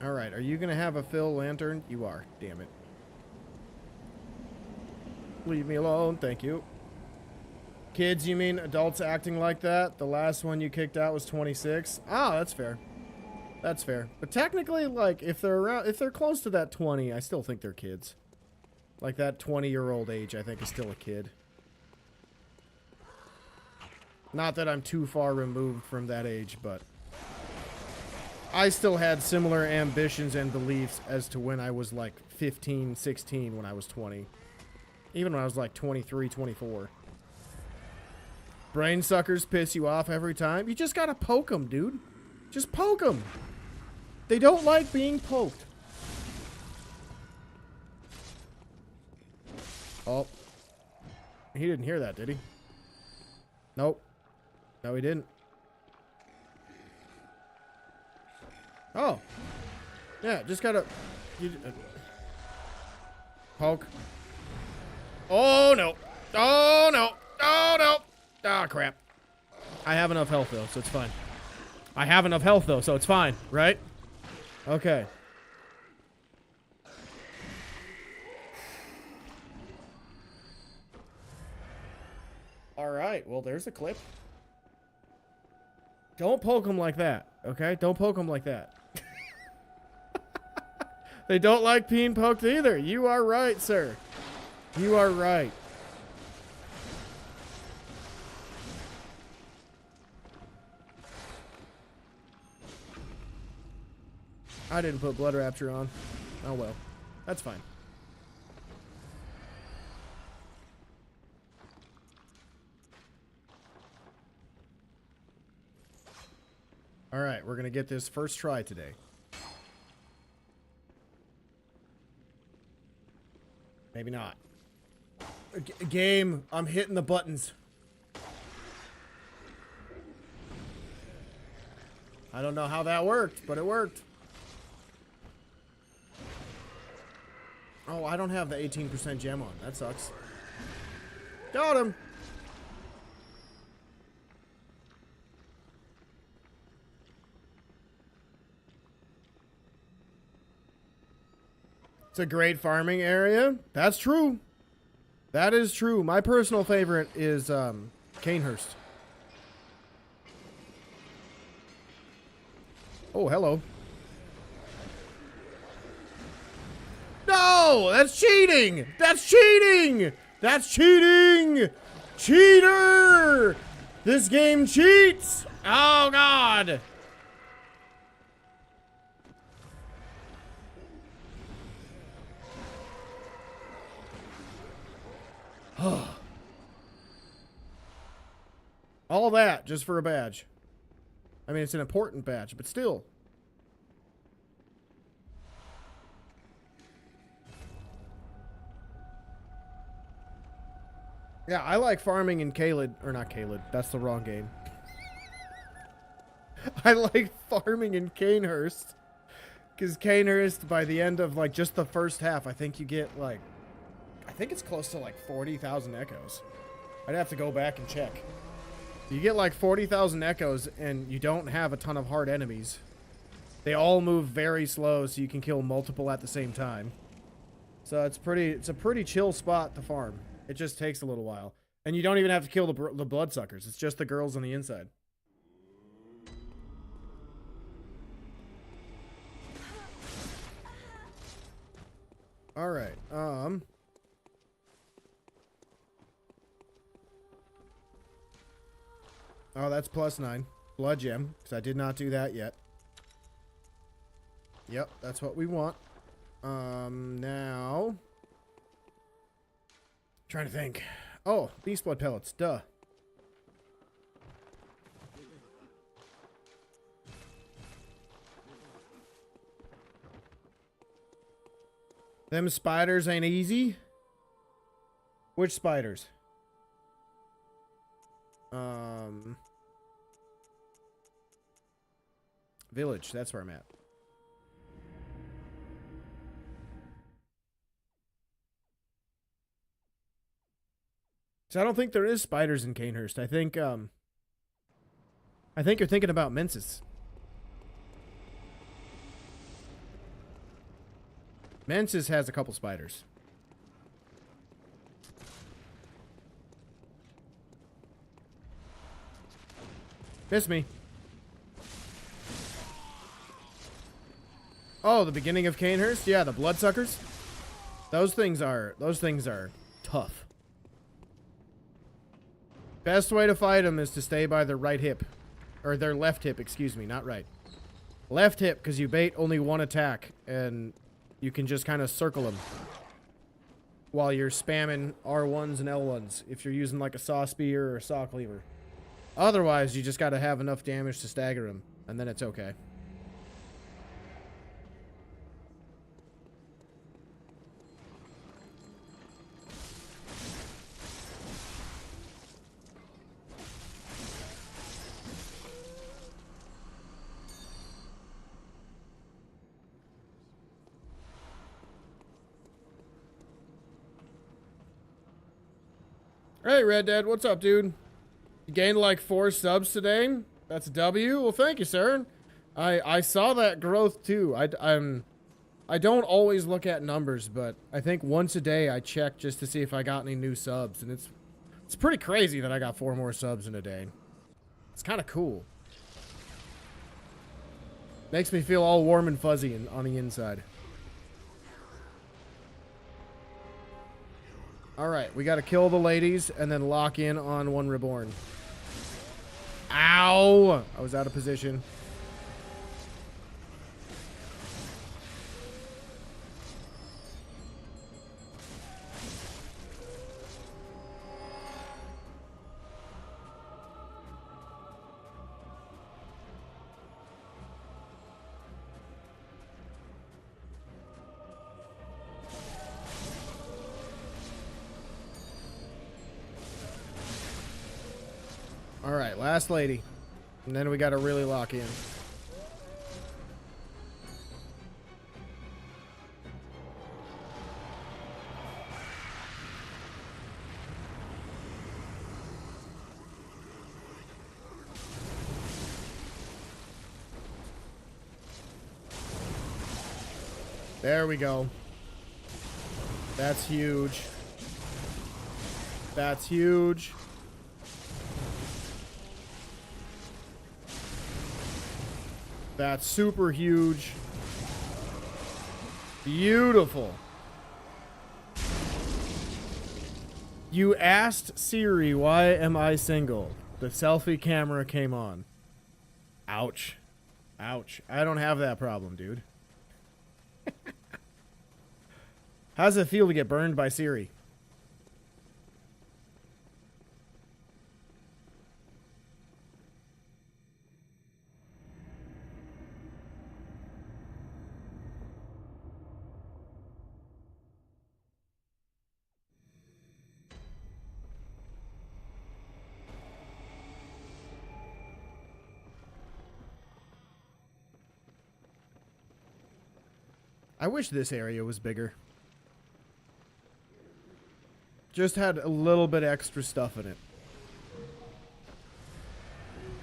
Alright, are you going to have a fill lantern? You are, damn it. Leave me alone, thank you. Kids, you mean adults acting like that? The last one you kicked out was 26? Oh, that's fair. That's fair. But technically, like, if they're around, if they're close to that 20, I still think they're kids. Like, that 20-year-old age, I think, is still a kid. Not that I'm too far removed from that age, but I still had similar ambitions and beliefs as to when I was, like, 15, 16 when I was 20. Even when I was, like, 23, 24. Brain suckers piss you off every time. You just gotta poke them, dude. Just poke them. They don't like being poked. Oh. He didn't hear that, did he? Nope. No, he didn't. Oh. Yeah, just gotta... poke. Oh, no. Oh, no. Oh, no. Ah, crap. I have enough health, though, so it's fine. I have enough health, though, so it's fine, right? Okay. Alright, well, there's a clip. Don't poke them like that, okay? Don't poke them like that. They don't like being poked either. You are right, sir. You are right. I didn't put Blood Rapture on. Oh well. That's fine. Alright, we're gonna get this first try today. Maybe not. Game, I'm hitting the buttons. I don't know how that worked, but it worked. Oh, I don't have the 18% gem on. That sucks. Got him. It's a great farming area. That's true. That is true. My personal favorite is Canehurst. Oh, hello. No, that's cheating. That's cheating. That's cheating. Cheater. This game cheats. Oh, God. All that just for a badge. I mean, it's an important badge, but still. Yeah, I like farming in Caelid, or not Caelid, that's the wrong game. I like farming in Canehurst. Because Canehurst, by the end of, like, just the first half, I think you get, like, I think it's close to, like, 40,000 echoes. I'd have to go back and check. You get, like, 40,000 echoes, and you don't have a ton of hard enemies. They all move very slow, so you can kill multiple at the same time. So it's a pretty chill spot to farm. It just takes a little while. And you don't even have to kill the bloodsuckers. It's just the girls on the inside. Alright, oh, that's +9. Blood gem, because I did not do that yet. Yep, that's what we want. Now... Trying to think. Oh, beast blood pellets, duh. Them spiders ain't easy. Which spiders? Village, that's where I'm at. So I don't think there is spiders in Canehurst. I think you're thinking about Mensis. Mensis has a couple spiders. Miss me. Oh, the beginning of Canehurst? Yeah, the bloodsuckers. Those things are tough. Best way to fight them is to stay by their right hip. Or their left hip, excuse me, not right. Left hip, because you bait only one attack, and you can just kind of circle them while you're spamming R1s and L1s if you're using like a saw spear or a saw cleaver. Otherwise, you just got to have enough damage to stagger them, and then it's okay. Hey, Red Dead, what's up, dude? You gained like 4 subs today? That's a W? Well, thank you, sir. I saw that growth, too. I don't always look at numbers, but I think once a day I check just to see if I got any new subs, and it's pretty crazy that I got 4 more subs in a day. It's kind of cool. Makes me feel all warm and fuzzy on the inside. Alright, we gotta kill the ladies and then lock in on one reborn. Ow! I was out of position. Alright, last lady. And then we gotta really lock in. There we go. That's huge. That's huge. That's super huge. Beautiful. You asked Siri, why am I single? The selfie camera came on. Ouch. Ouch. I don't have that problem, dude. How does it feel to get burned by Siri? I wish this area was bigger. Just had a little bit extra stuff in it.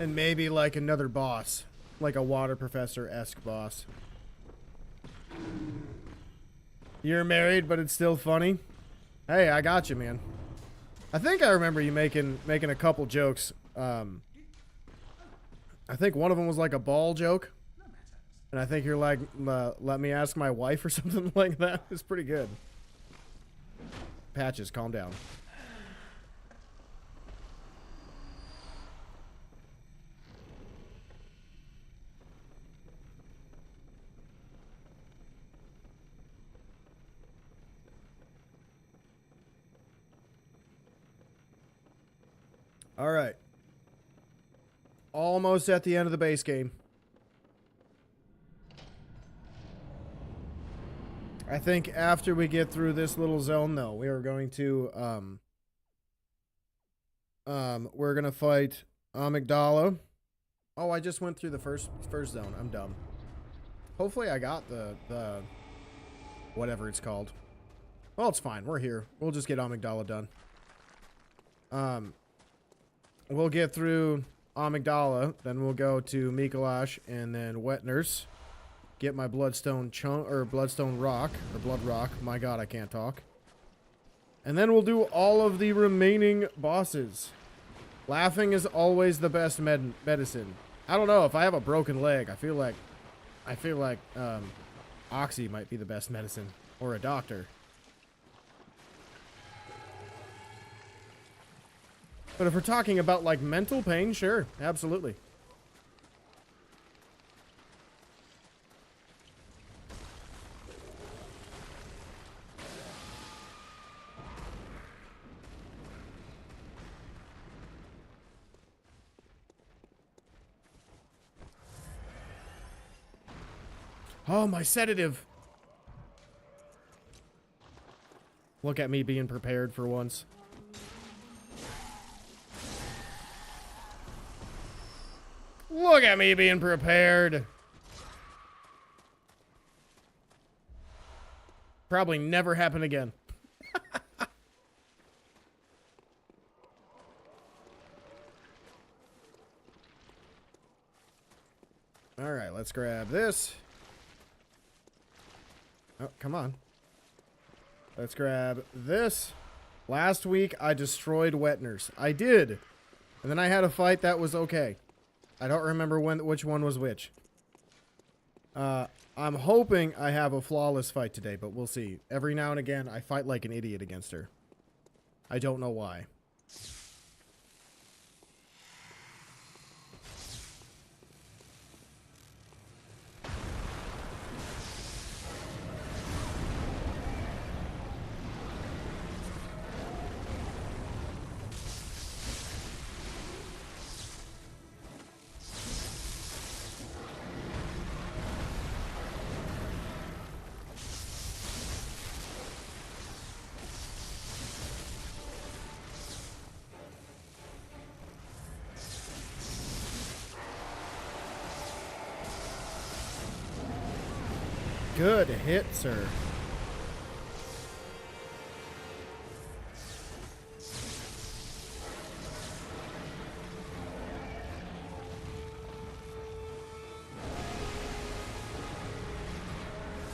And maybe like another boss. Like a water professor-esque boss. You're married, but it's still funny? Hey, I got you, man. I think I remember you making a couple jokes. I think one of them was like a ball joke. And I think you're like, let me ask my wife or something like that. It's pretty good. Patches, calm down. All right. Almost at the end of the base game. I think after we get through this little zone, though, we are going to, we're gonna fight Amygdala. Oh, I just went through the first zone. I'm dumb. Hopefully I got the whatever it's called. Well, it's fine. We're here. We'll just get Amygdala done. We'll get through Amygdala, then we'll go to Mikolash and then Wet Nurse. Get my Bloodstone Bloodstone Rock, or Blood Rock. My god, I can't talk. And then we'll do all of the remaining bosses. Laughing is always the best medicine. I don't know, if I have a broken leg, I feel like Oxy might be the best medicine, or a doctor. But if we're talking about like mental pain, sure, absolutely. Oh, my sedative. Look at me being prepared for once. Look at me being prepared. Probably never happen again. All right, let's grab this. Oh, come on. Let's grab this. Last week, I destroyed Wet Nurse. I did. And then I had a fight that was okay. I don't remember which one was which. I'm hoping I have a flawless fight today, but we'll see. Every now and again, I fight like an idiot against her. I don't know why. Good hit, sir.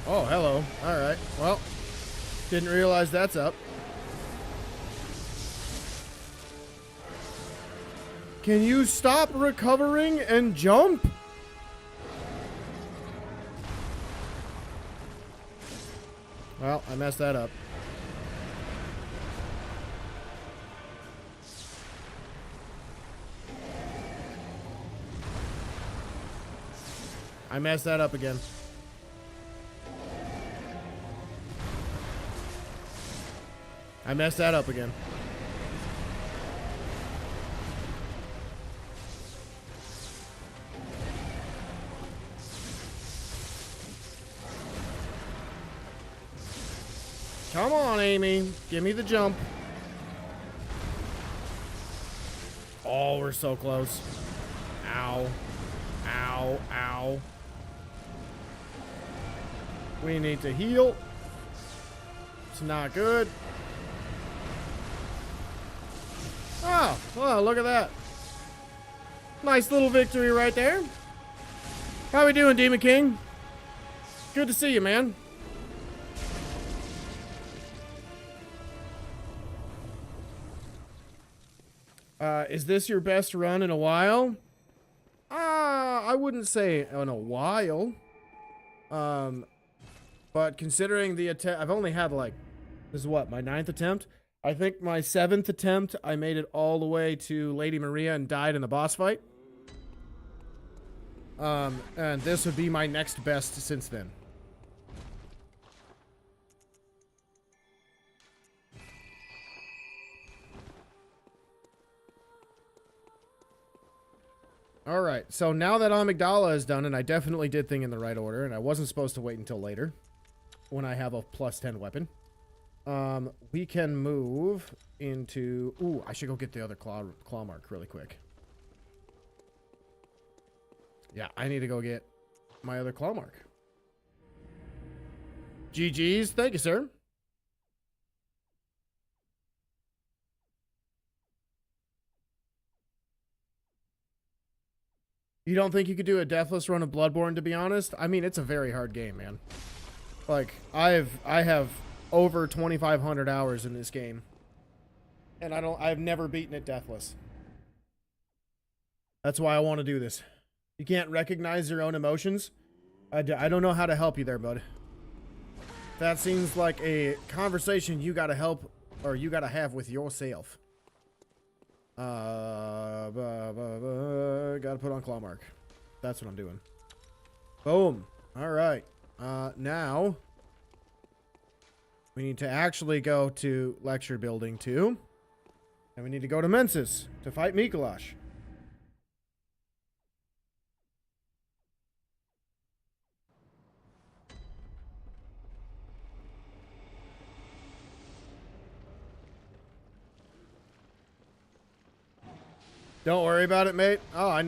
Oh, hello. All right. Well, didn't realize that's up. Can you stop recovering and jump? Well, I messed that up. I messed that up again. I messed that up again. Come on, Amy. Give me the jump. Oh, we're so close. Ow. Ow. Ow. We need to heal. It's not good. Oh, well, look at that. Nice little victory right there. How we doing, Demon King? Good to see you, man. Is this your best run in a while? I wouldn't say in a while. But considering the attempt, I've only had like, this is what, my 9th attempt? I think my 7th attempt, I made it all the way to Lady Maria and died in the boss fight. And this would be my next best since then. Alright, so now that Amygdala is done, and I definitely did things in the right order, and I wasn't supposed to wait until later. when I have a plus 10 weapon. We can move into... Ooh, I should go get the other claw mark really quick. Yeah, I need to go get my other claw mark. GG's. Thank you, sir. You don't think you could do a Deathless run of Bloodborne, to be honest? I mean, it's a very hard game, man. Like, I have over 2,500 hours in this game. And I've never beaten it Deathless. That's why I want to do this. You can't recognize your own emotions? I don't know how to help you there, bud. That seems like a conversation you gotta help, or you gotta have with yourself. Gotta put on claw mark. That's what I'm doing. Boom. Alright. Now, we need to actually go to Lecture Building 2. And we need to go to Mensis to fight Mikolash. Don't worry about it, mate. Oh,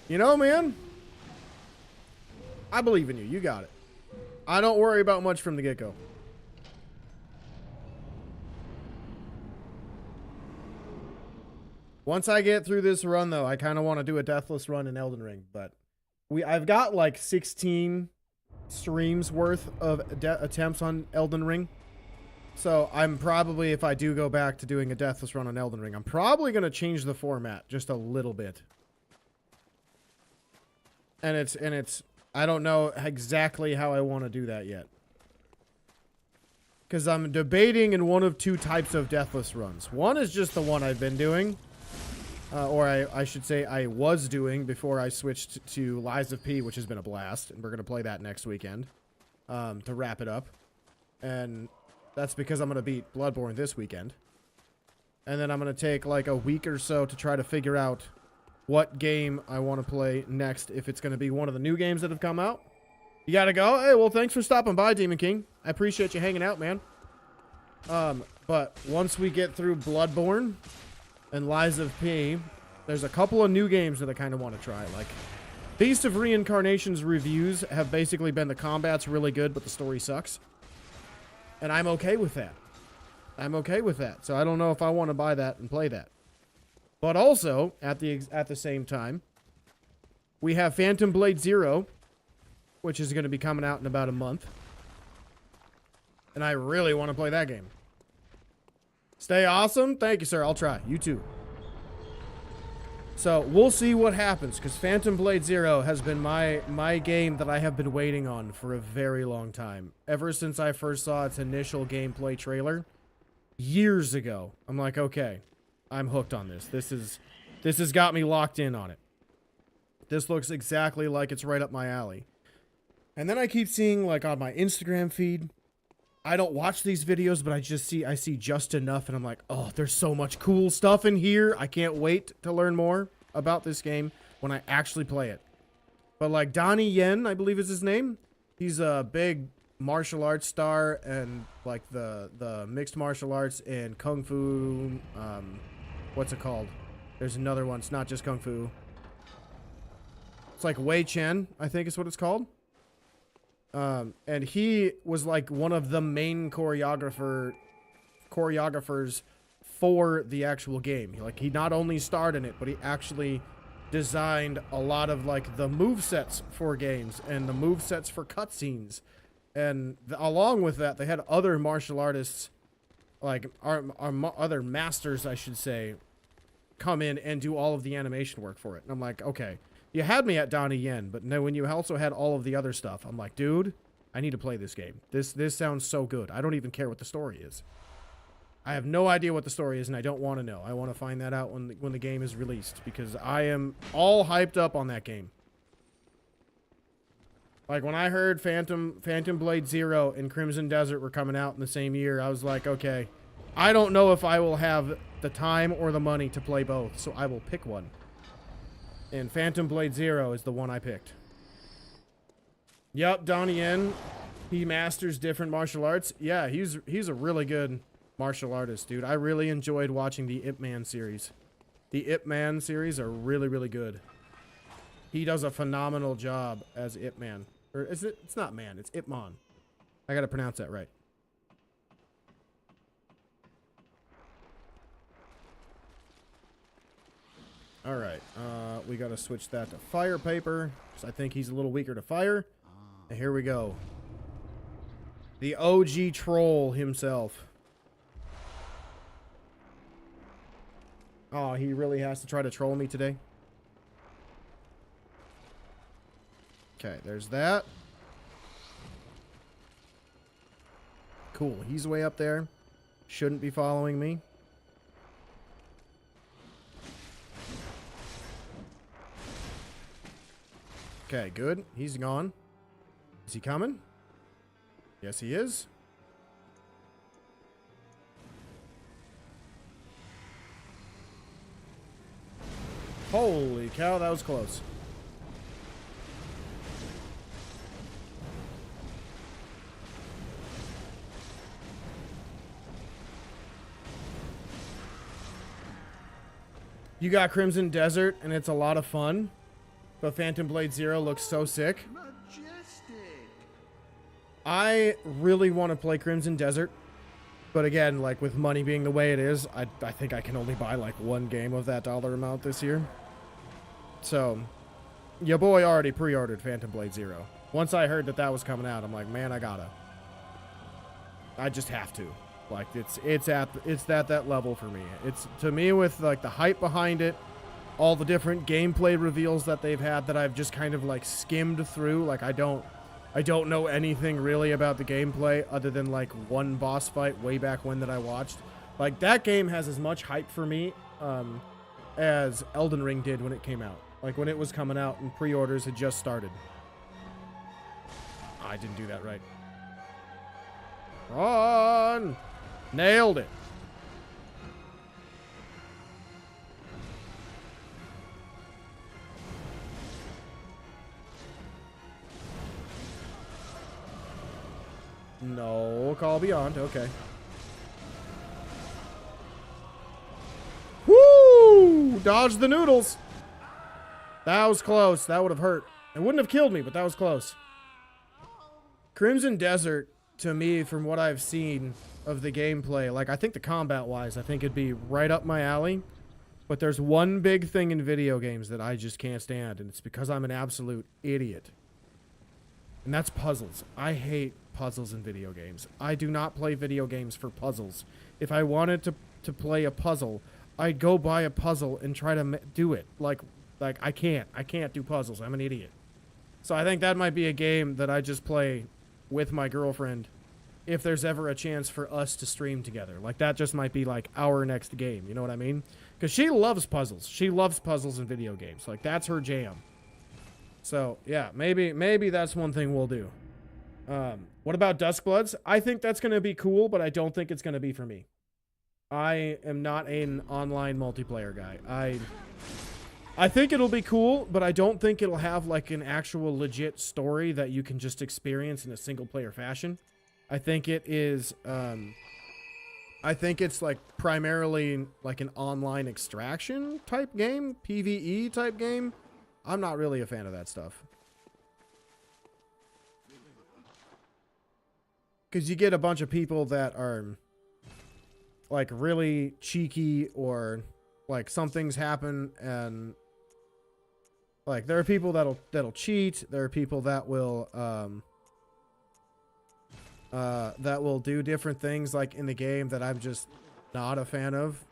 you know, man, I believe in you. You got it. I don't worry about much from the get-go. Once I get through this run, though, I kind of want to do a Deathless run in Elden Ring. But I've got like 16 streams worth of attempts on Elden Ring. So I'm probably, if I do go back to doing a Deathless run on Elden Ring, I'm probably going to change the format just a little bit. And it's I don't know exactly how I want to do that yet. Because I'm debating in one of two types of Deathless runs. One is just the one I've been doing. Or I should say I was doing before I switched to Lies of P, which has been a blast. And we're going to play that next weekend to wrap it up. And that's because I'm going to beat Bloodborne this weekend. And then I'm going to take like a week or so to try to figure out what game I want to play next. If it's going to be one of the new games that have come out. You got to go? Hey, well, thanks for stopping by, Demon King. I appreciate you hanging out, man. But once we get through Bloodborne and Lies of P, there's a couple of new games that I kind of want to try. Like, Beast of Reincarnation's reviews have basically been the combat's really good, but the story sucks. And I'm okay with that. I'm okay with that. So I don't know if I want to buy that and play that. But also, at the same time, we have Phantom Blade Zero, which is going to be coming out in about a month. And I really want to play that game. Stay awesome. Thank you, sir. I'll try. You too. So we'll see what happens, because Phantom Blade Zero has been my game that I have been waiting on for a very long time. Ever since I first saw its initial gameplay trailer years ago. I'm like, okay, I'm hooked on this. This has got me locked in on it. This looks exactly like it's right up my alley. And then I keep seeing, like, on my Instagram feed, I don't watch these videos, but I see just enough, and I'm like, oh, there's so much cool stuff in here. I can't wait to learn more about this game when I actually play it. But like Donnie Yen, I believe is his name. He's a big martial arts star, and like the mixed martial arts and kung fu. What's it called? There's another one. It's not just kung fu. It's like Wei Chen, I think is what it's called. And he was like one of the main choreographers for the actual game. Like, he not only starred in it, but he actually designed a lot of like the movesets for games and the movesets for cutscenes. And along with that, they had other martial artists, like other masters, I should say, come in and do all of the animation work for it. And I'm like, okay. You had me at Donnie Yen, but no, when you also had all of the other stuff, I'm like, dude, I need to play this game. This sounds so good. I don't even care what the story is. I have no idea what the story is, and I don't want to know. I want to find that out when the game is released, because I am all hyped up on that game. Like, when I heard Phantom Blade Zero and Crimson Desert were coming out in the same year, I was like, okay, I don't know if I will have the time or the money to play both, so I will pick one. And Phantom Blade Zero is the one I picked. Yup, Donnie Yen. He masters different martial arts. Yeah, he's a really good martial artist, dude. I really enjoyed watching the Ip Man series. The Ip Man series are really, really good. He does a phenomenal job as Ip Man. Or is it? It's not man. It's Ip Man. I gotta pronounce that right. All right. We gotta switch that to fire paper. Because I think he's a little weaker to fire. And here we go. The OG troll himself. Oh, he really has to try to troll me today. Okay, there's that. Cool, he's way up there. Shouldn't be following me. Okay, good. He's gone. Is he coming? Yes, he is. Holy cow, that was close. You got Crimson Desert, and it's a lot of fun. But Phantom Blade Zero looks so sick. I really want to play Crimson Desert. But again, like with money being the way it is, I think I can only buy like one game of that dollar amount this year. So, your boy already pre-ordered Phantom Blade Zero. Once I heard that that was coming out, I'm like, man, I gotta. I just have to. Like it's at that level for me. It's to me with like the hype behind it, all the different gameplay reveals that they've had that I've just kind of like skimmed through. Like I don't know anything really about the gameplay other than like one boss fight way back when that I watched. Like that game has as much hype for me as Elden Ring did when it came out. Like when it was coming out and pre-orders had just started. I didn't do that right. Run! Nailed it. No, call beyond. Okay. Woo! Dodge the noodles. That was close. That would have hurt. It wouldn't have killed me, but that was close. Crimson Desert, to me, from what I've seen of the gameplay, like, I think the combat-wise, I think it'd be right up my alley. But there's one big thing in video games that I just can't stand, and it's because I'm an absolute idiot. And that's puzzles. I hate puzzles in video games. I do not play video games for puzzles. If I wanted to play a puzzle, I'd go buy a puzzle and try to do it. Like I can't do puzzles. I'm an idiot. So I think that might be a game that I just play with my girlfriend if there's ever a chance for us to stream together. Like that just might be like our next game. You know what I mean? Because she loves puzzles. She loves puzzles in video games. Like that's her jam. So yeah, maybe that's one thing we'll do. What about Duskbloods? I think that's going to be cool, but I don't think it's going to be for me. I am not an online multiplayer guy. I think it'll be cool, but I don't think it'll have like an actual legit story that you can just experience in a single player fashion. I think it is, I think it's like primarily like an online extraction type game, PvE type game. I'm not really a fan of that stuff. Because you get a bunch of people that are like really cheeky, or like something's happened and like there are people that'll cheat. There are people that will do different things like in the game that I'm just not a fan of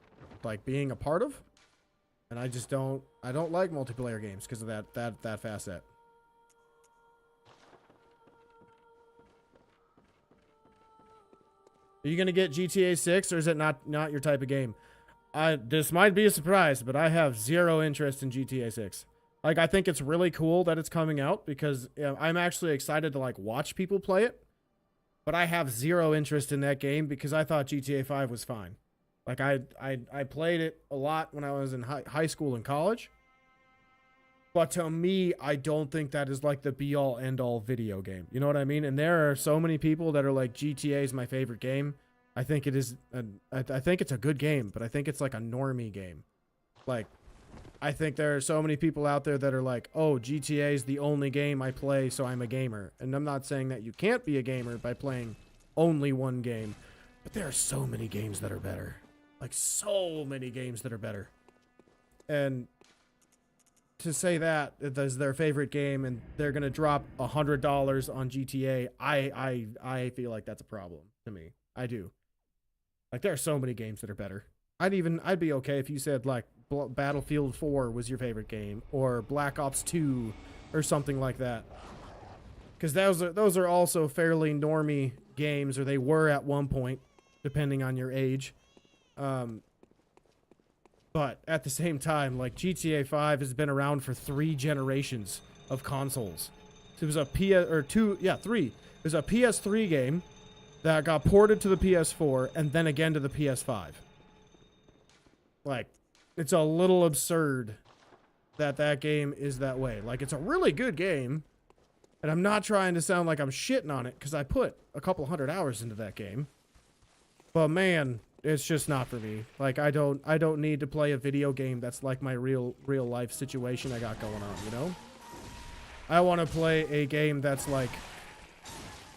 like being a part of. And I don't like multiplayer games because of that facet. Are you going to get GTA 6 or is it not your type of game? This might be a surprise, but I have zero interest in GTA 6. Like, I think it's really cool that it's coming out because I'm actually excited to, like, watch people play it. But I have zero interest in that game because I thought GTA 5 was fine. Like, I played it a lot when I was in high school and college. But to me, I don't think that is like the be-all, end-all video game. You know what I mean? And there are so many people that are like, GTA is my favorite game. I think it is. I think it's a good game, but I think it's like a normie game. Like, I think there are so many people out there that are like, oh, GTA is the only game I play, so I'm a gamer. And I'm not saying that you can't be a gamer by playing only one game. But there are so many games that are better. Like, so many games that are better. And to say that is their favorite game and they're going to drop $100 on GTA, I feel like that's a problem to me. I do. Like, there are so many games that are better. I'd be okay if you said, like, Battlefield 4 was your favorite game, or Black Ops 2, or something like that. Because those are also fairly normie games, or they were at one point, depending on your age. But at the same time, like, GTA 5 has been around for 3 generations of consoles. So it was a three. It was a PS3 game that got ported to the PS4 and then again to the PS5. Like, it's a little absurd that game is that way. Like, it's a really good game, and I'm not trying to sound like I'm shitting on it because I put a couple 100 hours into that game. But man, it's just not for me. Like, I don't need to play a video game that's like my real life situation I got going on, you know? I want to play a game that's like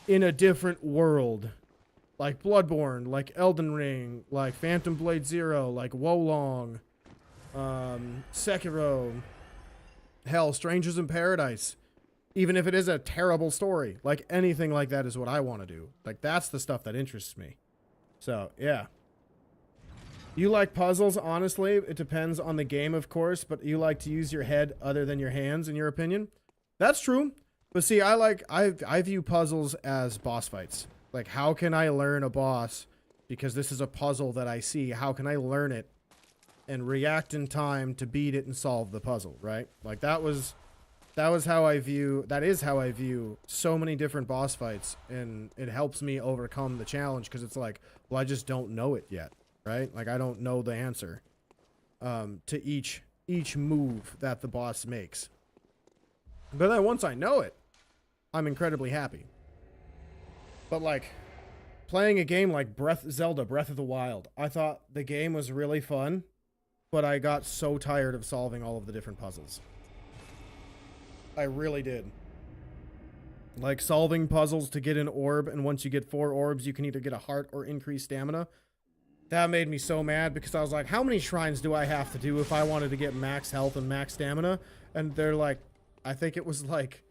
in a different world. Like Bloodborne, like Elden Ring, like Phantom Blade Zero, like Wolong, Sekiro, hell, Strangers in Paradise. Even if it is a terrible story, like anything like that is what I want to do. Like, that's the stuff that interests me. So, yeah. You like puzzles, honestly. It depends on the game, of course, but you like to use your head other than your hands, in your opinion. That's true. But see, I view puzzles as boss fights. Like, how can I learn a boss? Because this is a puzzle that I see. How can I learn it and react in time to beat it and solve the puzzle, right? Like, that is how I view so many different boss fights, and it helps me overcome the challenge because it's like, well, I just don't know it yet, right? Like, I don't know the answer to each move that the boss makes. But then once I know it, I'm incredibly happy. But like, playing a game like Zelda Breath of the Wild, I thought the game was really fun, but I got so tired of solving all of the different puzzles. I really did. Like, solving puzzles to get an orb, and once you get 4 orbs, you can either get a heart or increase stamina. That made me so mad because I was like, how many shrines do I have to do if I wanted to get max health and max stamina? And they're like, I think it was like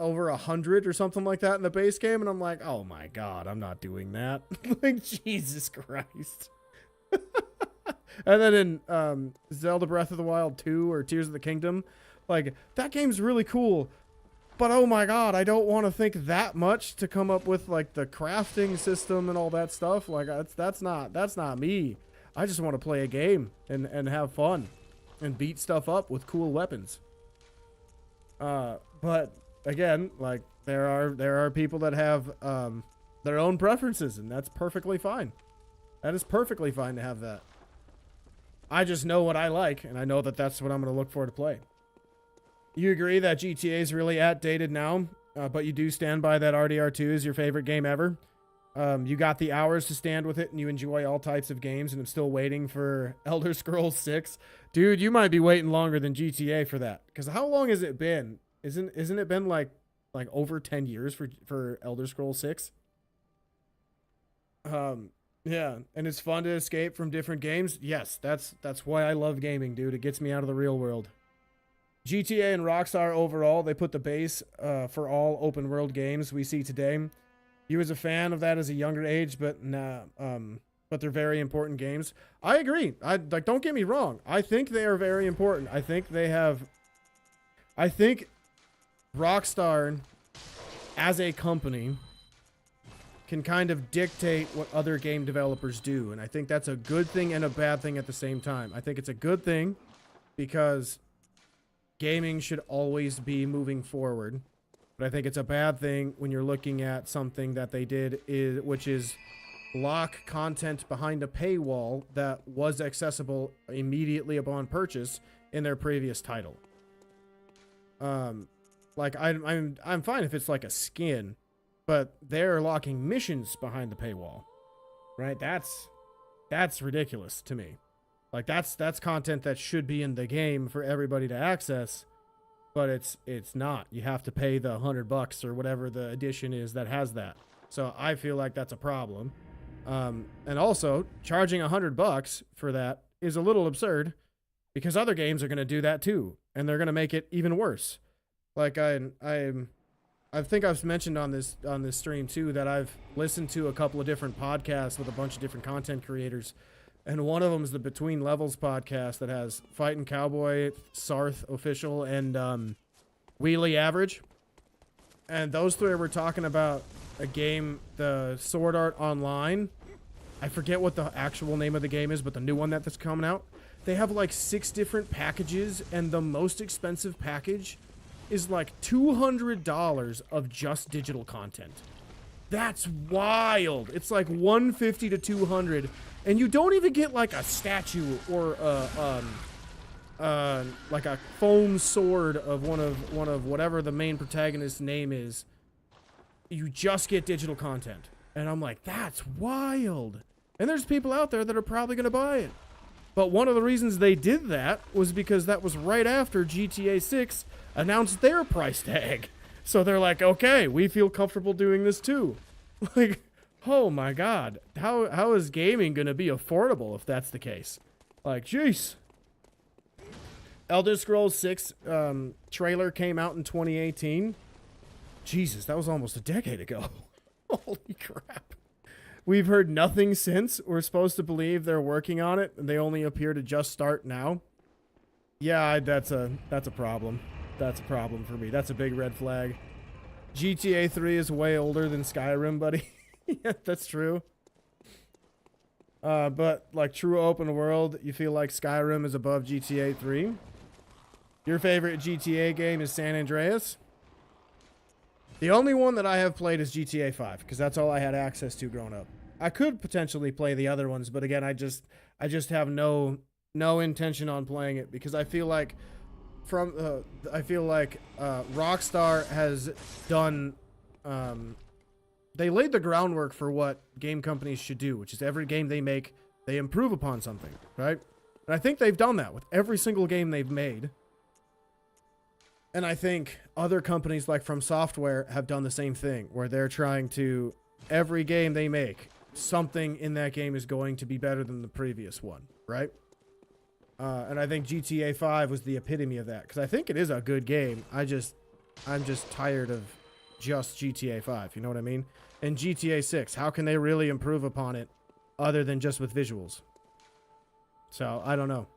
over 100 or something like that in the base game, and I'm like, oh my god, I'm not doing that. Like, Jesus Christ. And then in Zelda Breath of the Wild 2 or Tears of the Kingdom, like, that game's really cool, but oh my god, I don't want to think that much to come up with like the crafting system and all that stuff. Like, that's not me. I just want to play a game and have fun and beat stuff up with cool weapons. But again, like, there are people that have their own preferences, and that's perfectly fine. That is perfectly fine to have that. I just know what I like, and I know that that's what I'm going to look for to play. You agree that GTA is really outdated now, but you do stand by that RDR2 is your favorite game ever. You got the hours to stand with it, and you enjoy all types of games, and I'm still waiting for Elder Scrolls 6. Dude, you might be waiting longer than GTA for that. Because how long has it been? Isn't it been like over 10 years for Elder Scrolls 6? Yeah, and it's fun to escape from different games. Yes, that's why I love gaming, dude. It gets me out of the real world. GTA and Rockstar overall, they put the base for all open world games we see today. You was a fan of that as a younger age, but but they're very important games. I agree. Don't get me wrong. I think they are very important. I think Rockstar as a company can kind of dictate what other game developers do, and I think that's a good thing and a bad thing at the same time. I think it's a good thing because gaming should always be moving forward, but I think it's a bad thing when you're looking at something that they did, which is lock content behind a paywall that was accessible immediately upon purchase in their previous title. Like I'm fine if it's like a skin, but they're locking missions behind the paywall, right? That's ridiculous to me. Like that's content that should be in the game for everybody to access, but it's not. You have to pay the $100 or whatever the edition is that has that. So I feel like that's a problem. And also charging $100 for that is a little absurd because other games are going to do that too, and they're going to make it even worse. Like I think I've mentioned on this stream too that I've listened to a couple of different podcasts with a bunch of different content creators, and one of them is the Between Levels podcast that has Fightin' Cowboy, Sarth Official, and Wheelie Average, and those three were talking about a game, the Sword Art Online. I forget what the actual name of the game is, but the new one that's coming out, they have like 6 different packages, and the most expensive package is like $200 of just digital content. That's wild. It's like $150 to $200, and you don't even get like a statue or like a foam sword of one of whatever the main protagonist's name is. You just get digital content, and I'm like, that's wild. And there's people out there that are probably gonna buy it. But one of the reasons they did that was because that was right after GTA 6 announced their price tag. So they're like, okay, we feel comfortable doing this too. Like, oh my God. How is gaming going to be affordable if that's the case? Like, jeez. Elder Scrolls 6 trailer came out in 2018. Jesus, that was almost a decade ago. Holy crap. We've heard nothing since. We're supposed to believe they're working on it, and they only appear to just start now. Yeah, that's a problem. That's a problem for me. That's a big red flag. GTA 3 is way older than Skyrim, buddy. Yeah, that's true. But like true open world, you feel like Skyrim is above GTA 3. Your favorite GTA game is San Andreas. The only one that I have played is GTA 5, because that's all I had access to growing up. I could potentially play the other ones, but again, I just have no intention on playing it, because I feel like Rockstar has done they laid the groundwork for what game companies should do, which is every game they make, they improve upon something, right? And I think they've done that with every single game they've made. And I think other companies like From Software have done the same thing, where they're trying to, every game they make, something in that game is going to be better than the previous one, right? And I think GTA 5 was the epitome of that, because I think it is a good game. I'm just tired of just GTA 5, you know what I mean? And GTA 6, how can they really improve upon it other than just with visuals? So, I don't know.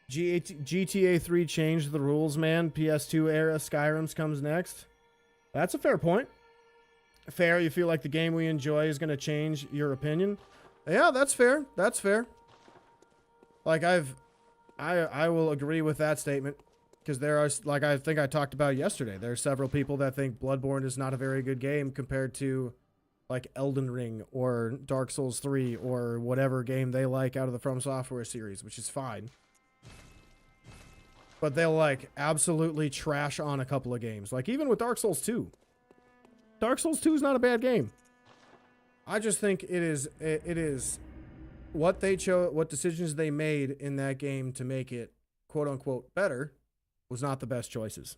GTA 3 changed the rules, man. PS2 era Skyrim's comes next. That's a fair point. Fair, you feel like the game we enjoy is going to change your opinion? Yeah, that's fair. That's fair. Like I will agree with that statement, because there are, like I think I talked about yesterday, there are several people that think Bloodborne is not a very good game compared to like Elden Ring or Dark Souls 3 or whatever game they like out of the From Software series, which is fine. But they'll like absolutely trash on a couple of games. Like even with Dark Souls 2. Dark Souls 2 is not a bad game. I just think it is what they chose, what decisions they made in that game to make it quote unquote better was not the best choices.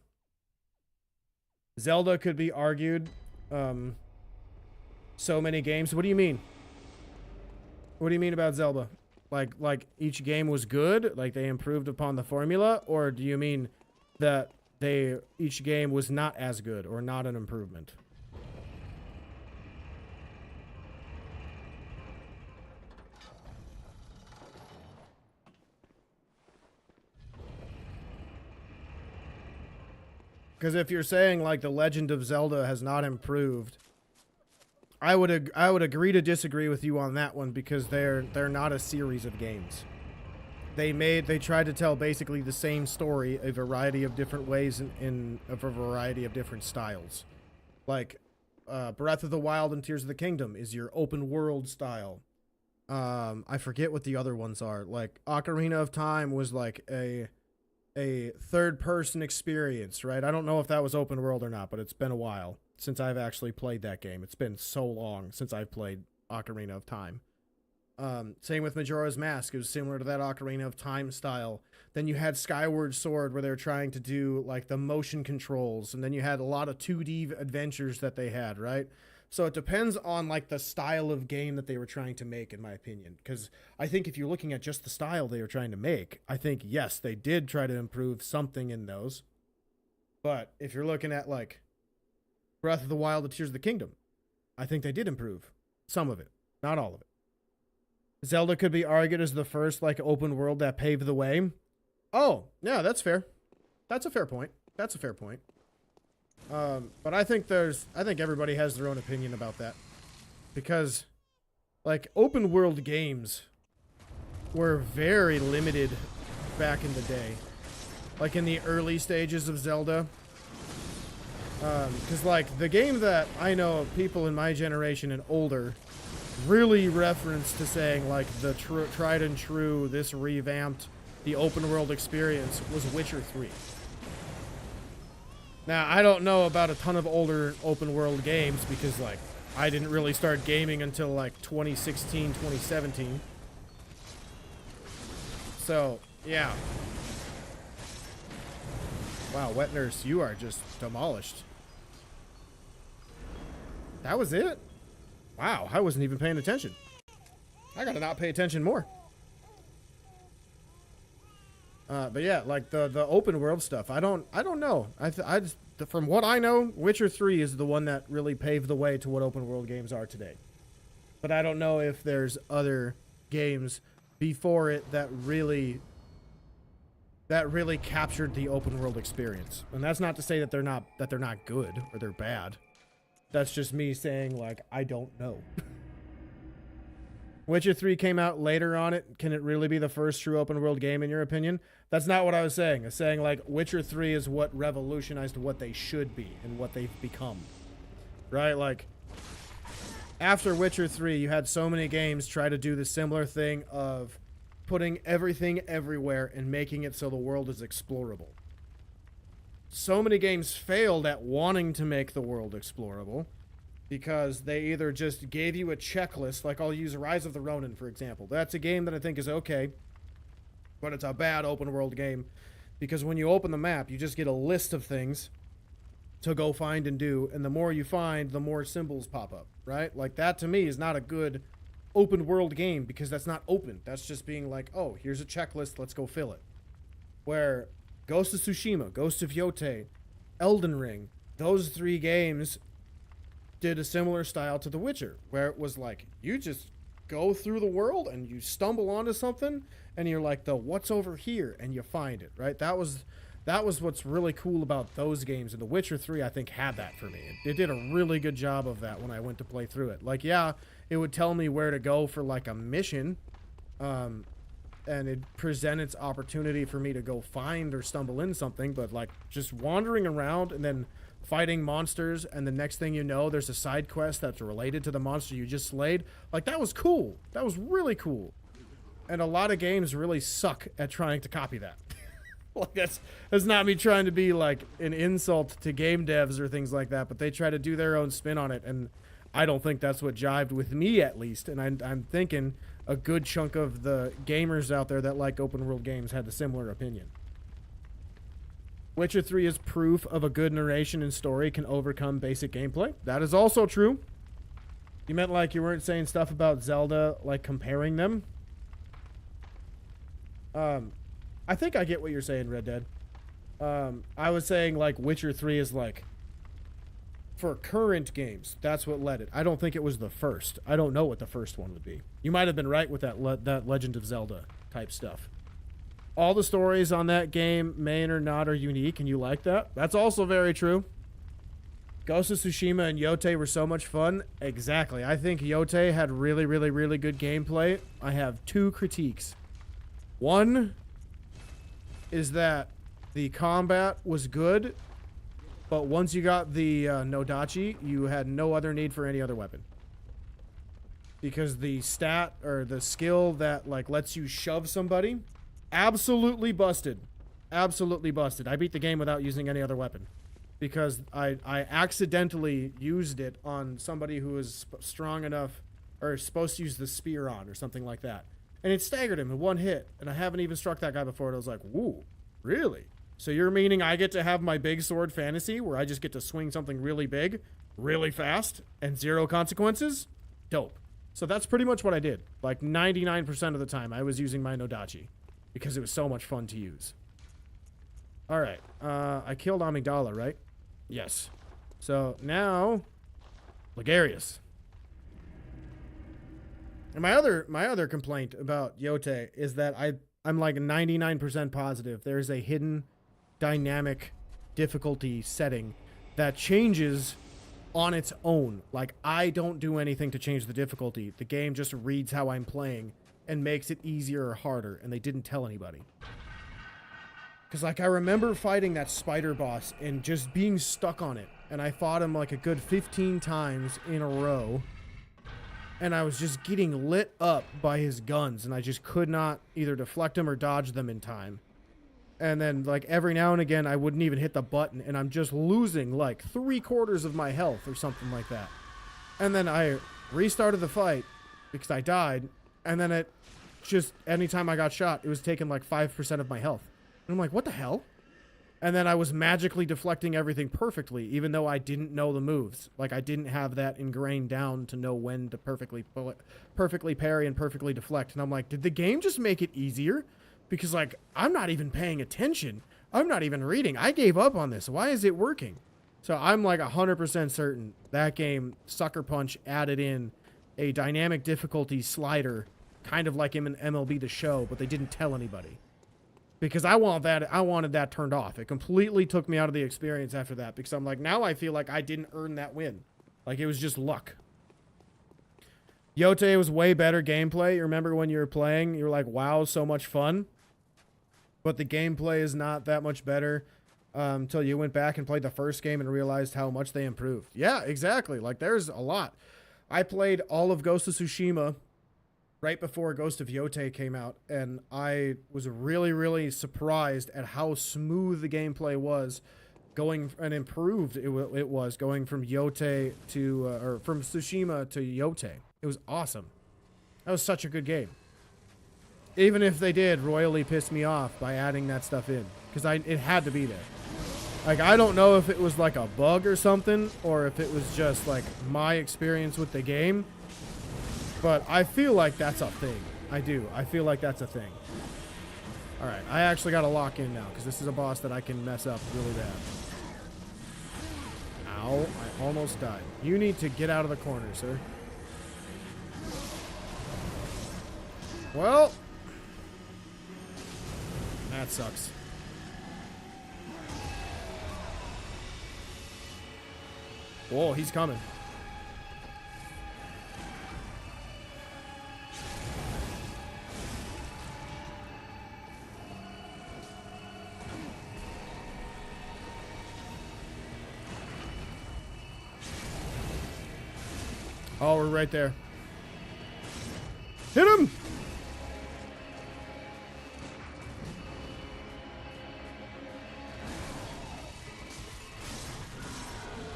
Zelda could be argued. So many games. What do you mean? What do you mean about Zelda? Like each game was good, like they improved upon the formula, or do you mean that each game was not as good or not an improvement? Because if you're saying like the Legend of Zelda has not improved, I would agree to disagree with you on that one, because they're not a series of games. They tried to tell basically the same story a variety of different ways in a variety of different styles. Like Breath of the Wild and Tears of the Kingdom is your open world style. I forget what the other ones are. Like Ocarina of Time was like a a third-person experience, right? I don't know if that was open world or not, but it's been a while since I've actually played that game. It's been so long since I've played Ocarina of Time. Same with Majora's Mask. It was similar to that Ocarina of Time style. Then you had Skyward Sword, where they were trying to do like the motion controls, and then you had a lot of 2D adventures that they had, right? So it depends on like the style of game that they were trying to make, in my opinion. Because I think if you're looking at just the style they were trying to make, I think, yes, they did try to improve something in those. But if you're looking at like Breath of the Wild and Tears of the Kingdom, I think they did improve some of it, not all of it. Zelda could be argued as the first like open world that paved the way. Oh, yeah, that's fair. That's a fair point. That's a fair point. But I think everybody has their own opinion about that. Because like open world games were very limited back in the day. Like in the early stages of Zelda. Because like the game that I know people in my generation and older really referenced to saying like the tried and true, this revamped the open world experience was Witcher 3. Now, I don't know about a ton of older open world games because like I didn't really start gaming until like 2016, 2017. So, yeah. Wow, Wet Nurse, you are just demolished. That was it? Wow, I wasn't even paying attention. I gotta not pay attention more. But yeah, like the open world stuff, I don't know. From what I know, Witcher 3 is the one that really paved the way to what open world games are today. But I don't know if there's other games before it that really captured the open world experience. And that's not to say that they're not good or they're bad. That's just me saying, like, I don't know. Witcher 3 came out later on it. Can it really be the first true open world game, in your opinion? That's not what I was saying. I was saying, like, Witcher 3 is what revolutionized what they should be and what they've become. Right? Like, after Witcher 3, you had so many games try to do the similar thing of putting everything everywhere and making it so the world is explorable. So many games failed at wanting to make the world explorable because they either just gave you a checklist, like I'll use Rise of the Ronin, for example. That's a game that I think is okay, but it's a bad open world game because when you open the map, you just get a list of things to go find and do, and the more you find, the more symbols pop up, right? Like that to me is not a good open world game because that's not open. That's just being like, oh, here's a checklist, let's go fill it. Where Ghost of Tsushima, Ghost of Yotei, Elden Ring, those three games did a similar style to The Witcher, where it was like, you just go through the world and you stumble onto something and you're like, what's over here? And you find it, right? That was what's really cool about those games. And The Witcher 3, I think, had that for me. It did a really good job of that when I went to play through it. Like, yeah, it would tell me where to go for like a mission, and it presented its opportunity for me to go find or stumble in something, but like just wandering around and then fighting monsters, and the next thing you know, there's a side quest that's related to the monster you just slayed. Like, that was cool. That was really cool. And a lot of games really suck at trying to copy that. Like, that's not me trying to be like an insult to game devs or things like that, but they try to do their own spin on it, and I don't think that's what jived with me, at least. And I'm thinking a good chunk of the gamers out there that like open world games had the similar opinion. Witcher 3 is proof of a good narration and story can overcome basic gameplay. That is also true. You meant like you weren't saying stuff about Zelda, like comparing them? I think I get what you're saying, Red Dead. I was saying like Witcher 3 is like, for current games, that's what led it. I don't think it was the first. I don't know what the first one would be. You might have been right with that Legend of Zelda type stuff. All the stories on that game, main or not, are unique, and you like that. That's also very true. Ghost of Tsushima and Yotei were so much fun. Exactly. I think Yotei had really, really, really good gameplay. I have two critiques. One is that the combat was good, but once you got the Nodachi, you had no other need for any other weapon. Because the stat, or the skill that like lets you shove somebody, absolutely busted. absolutely busted. I beat the game without using any other weapon. Because I accidentally used it on somebody who was strong enough, or supposed to use the spear on, or something like that. And it staggered him in one hit, and I haven't even struck that guy before, and I was like, woo, really? So you're meaning I get to have my big sword fantasy, where I just get to swing something really big, really fast, and 0 consequences? Dope. So that's pretty much what I did. Like 99% of the time, I was using my Nodachi, because it was so much fun to use. Alright, I killed Amygdala, right? Yes. So now, Ligarius. And my other complaint about Yote is that I'm like 99% positive there's a hidden dynamic difficulty setting that changes on its own. Like, I don't do anything to change the difficulty. The game just reads how I'm playing and makes it easier or harder, and they didn't tell anybody. Because, like, I remember fighting that spider boss and just being stuck on it. And I fought him, like, a good 15 times in a row. And I was just getting lit up by his guns. And I just could not either deflect them or dodge them in time. And then, like, every now and again, I wouldn't even hit the button. And I'm just losing, like, 3/4 of my health or something like that. And then I restarted the fight because I died. And then it just, anytime I got shot, it was taking, like, 5% of my health. And I'm like, what the hell? And then I was magically deflecting everything perfectly, even though I didn't know the moves. Like, I didn't have that ingrained down to know when to perfectly parry and perfectly deflect. And I'm like, did the game just make it easier? Because, like, I'm not even paying attention. I'm not even reading. I gave up on this. Why is it working? So I'm like 100% certain that game, Sucker Punch, added in a dynamic difficulty slider, kind of like in MLB The Show, but they didn't tell anybody. Because I wanted that turned off. It completely took me out of the experience after that. Because I'm like, now I feel like I didn't earn that win. Like, it was just luck. Yote was way better gameplay. You remember when you were playing, you were like, wow, so much fun. But the gameplay is not that much better until you went back and played the first game and realized how much they improved. Yeah, exactly. Like, there's a lot. I played all of Ghost of Tsushima right before Ghost of Yote came out, and I was really, really surprised at how smooth the gameplay was, going and improved it was going from Yote to or from Tsushima to Yote. It was awesome. That was such a good game. Even if they did royally piss me off by adding that stuff in, because it had to be there. Like, I don't know if it was like a bug or something, or if it was just like my experience with the game. But I feel like that's a thing. I do. I feel like that's a thing. Alright, I actually got to lock in now, because this is a boss that I can mess up really bad. Ow, I almost died. You need to get out of the corner, sir. Well, that sucks. Whoa, he's coming. Oh, we're right there. Hit him!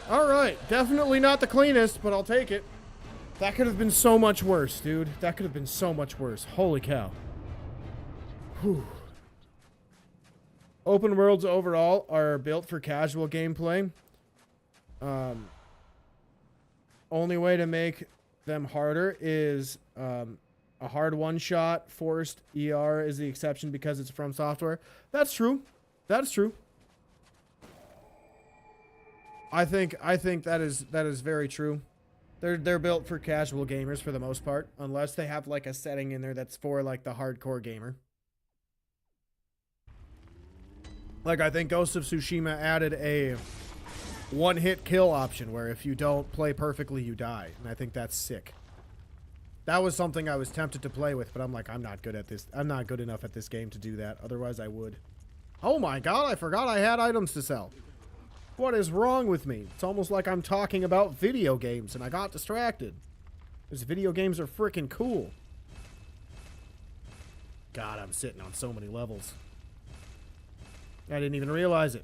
Alright, definitely not the cleanest, but I'll take it. That could have been so much worse, dude. That could have been so much worse. Holy cow. Whew. Open worlds overall are built for casual gameplay. Only way to make them harder is a hard one-shot. Forced ER is the exception because it's from software. That's true. That's true. I think that is very true. They're built for casual gamers for the most part, unless they have like a setting in there that's for like the hardcore gamer. Like, I think Ghost of Tsushima added a one-hit kill option where if you don't play perfectly, you die. And I think that's sick. That was something I was tempted to play with, but I'm like, I'm not good at this. I'm not good enough at this game to do that. Otherwise, I would. Oh my god, I forgot I had items to sell. What is wrong with me? It's almost like I'm talking about video games and I got distracted. Because video games are freaking cool. God, I'm sitting on so many levels. I didn't even realize it.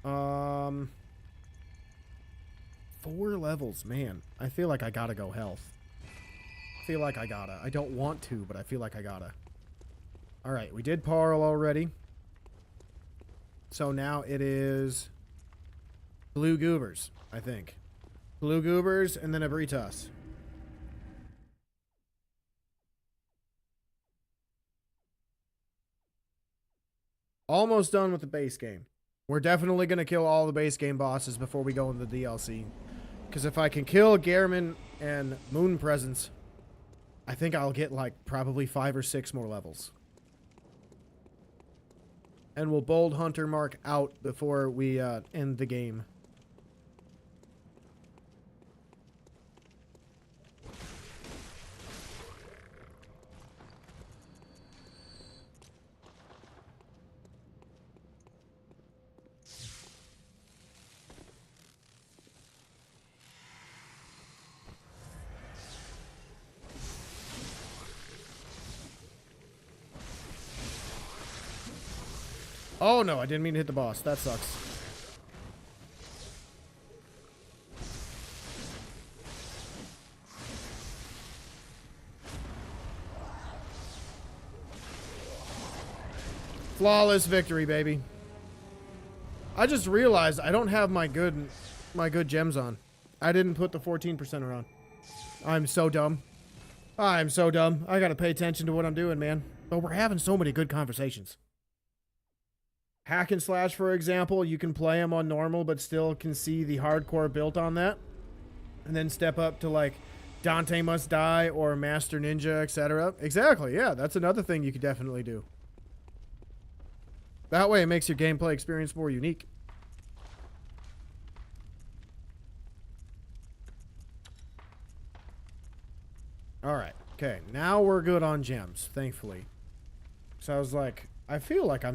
Um, 4 levels, man. I feel like I gotta go health. I feel like I gotta. I don't want to, but I feel like I gotta. Alright, we did Parl already. So now it is Blue Goobers, I think. Blue Goobers and then Abritas. Almost done with the base game. We're definitely going to kill all the base game bosses before we go into the DLC. Because if I can kill Gehrman and Moon Presence, I think I'll get like probably 5 or 6 more levels. And we'll bold Hunter Mark out before we end the game. Oh no, I didn't mean to hit the boss. That sucks. Flawless victory, baby. I just realized I don't have my good gems on. I didn't put the 14% on. I'm so dumb. I'm so dumb. I gotta pay attention to what I'm doing, man. But we're having so many good conversations. Hack and slash, for example, you can play them on normal, but still can see the hardcore built on that. And then step up to like Dante Must Die or Master Ninja, etc. Exactly, yeah, that's another thing you could definitely do. That way it makes your gameplay experience more unique. Alright, okay, now we're good on gems, thankfully. So I was like, I feel like I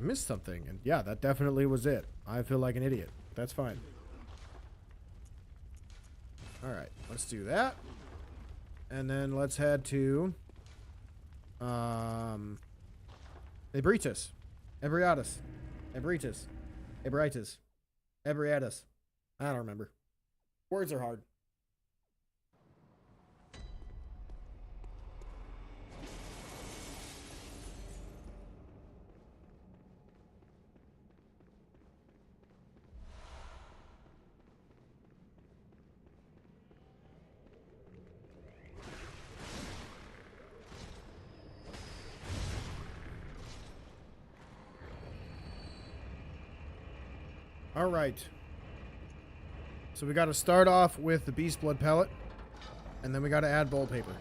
missed something. And yeah, that definitely was it. I feel like an idiot. That's fine. Alright, let's do that. And then let's head to Ebritus. Ebriatus. Ebritus. Ebritus. Ebriatus. I don't remember. Words are hard. All right. So we got to start off with the Beast Blood Pellet, and then we got to add Bowl Paper.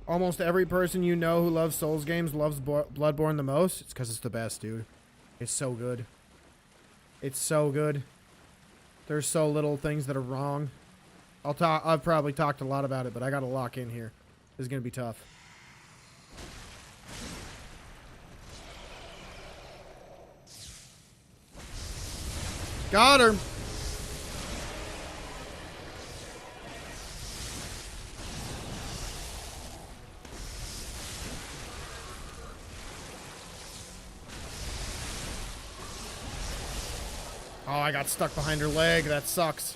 Almost every person you know who loves Souls games loves Bloodborne the most. It's because it's the best, dude. It's so good. It's so good. There's so little things that are wrong. I've probably talked a lot about it, but I got to lock in here. This is going to be tough. Got her. Oh, I got stuck behind her leg. That sucks.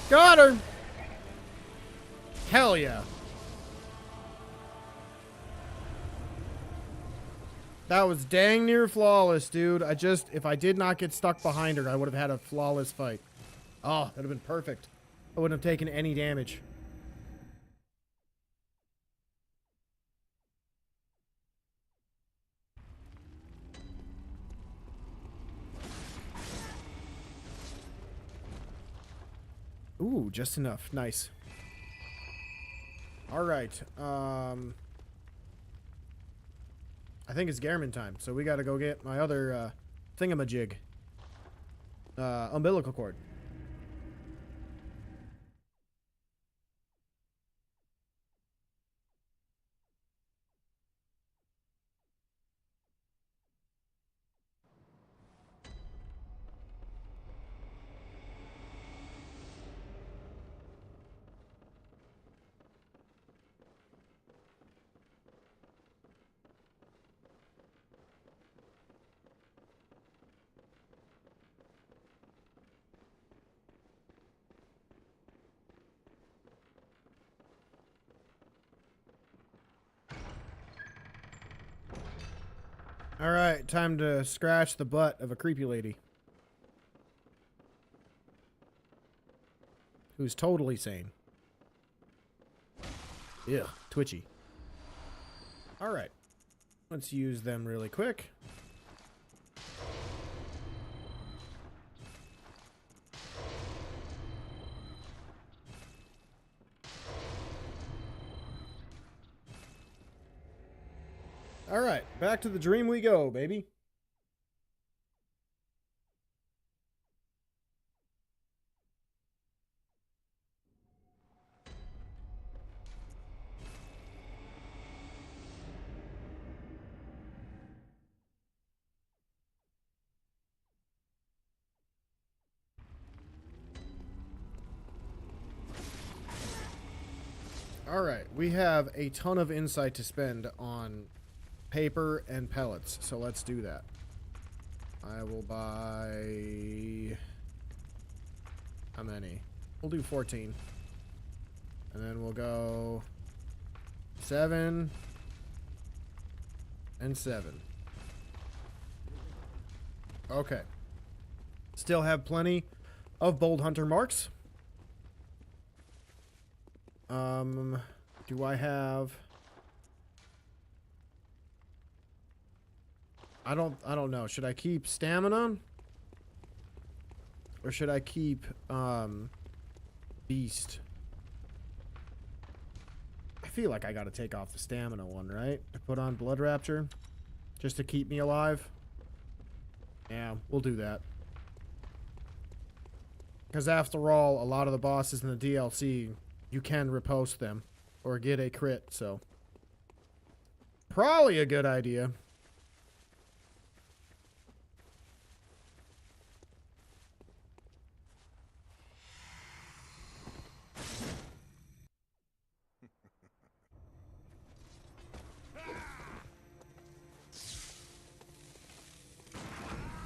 Got her. Hell yeah. That was dang near flawless, dude. If I did not get stuck behind her, I would have had a flawless fight. Oh, that would have been perfect. I wouldn't have taken any damage. Ooh, just enough. Nice. All right. I think it's Gehrman time, so we got to go get my other thingamajig. Umbilical cord. All right, time to scratch the butt of a creepy lady. Who's totally sane. Ugh, twitchy. All right. Let's use them really quick. All right, back to the dream we go, baby. All right, we have a ton of insight to spend on paper and pellets, so let's do that. I will buy... how many? We'll do 14. And then we'll go 7 and 7. Okay. Still have plenty of Bold Hunter marks. Do I have... I don't know. Should I keep stamina? Or should I keep, beast? I feel like I gotta take off the stamina one, right? To put on Blood Rapture? Just to keep me alive? Yeah, we'll do that. Because after all, a lot of the bosses in the DLC, you can riposte them. Or get a crit, so... probably a good idea.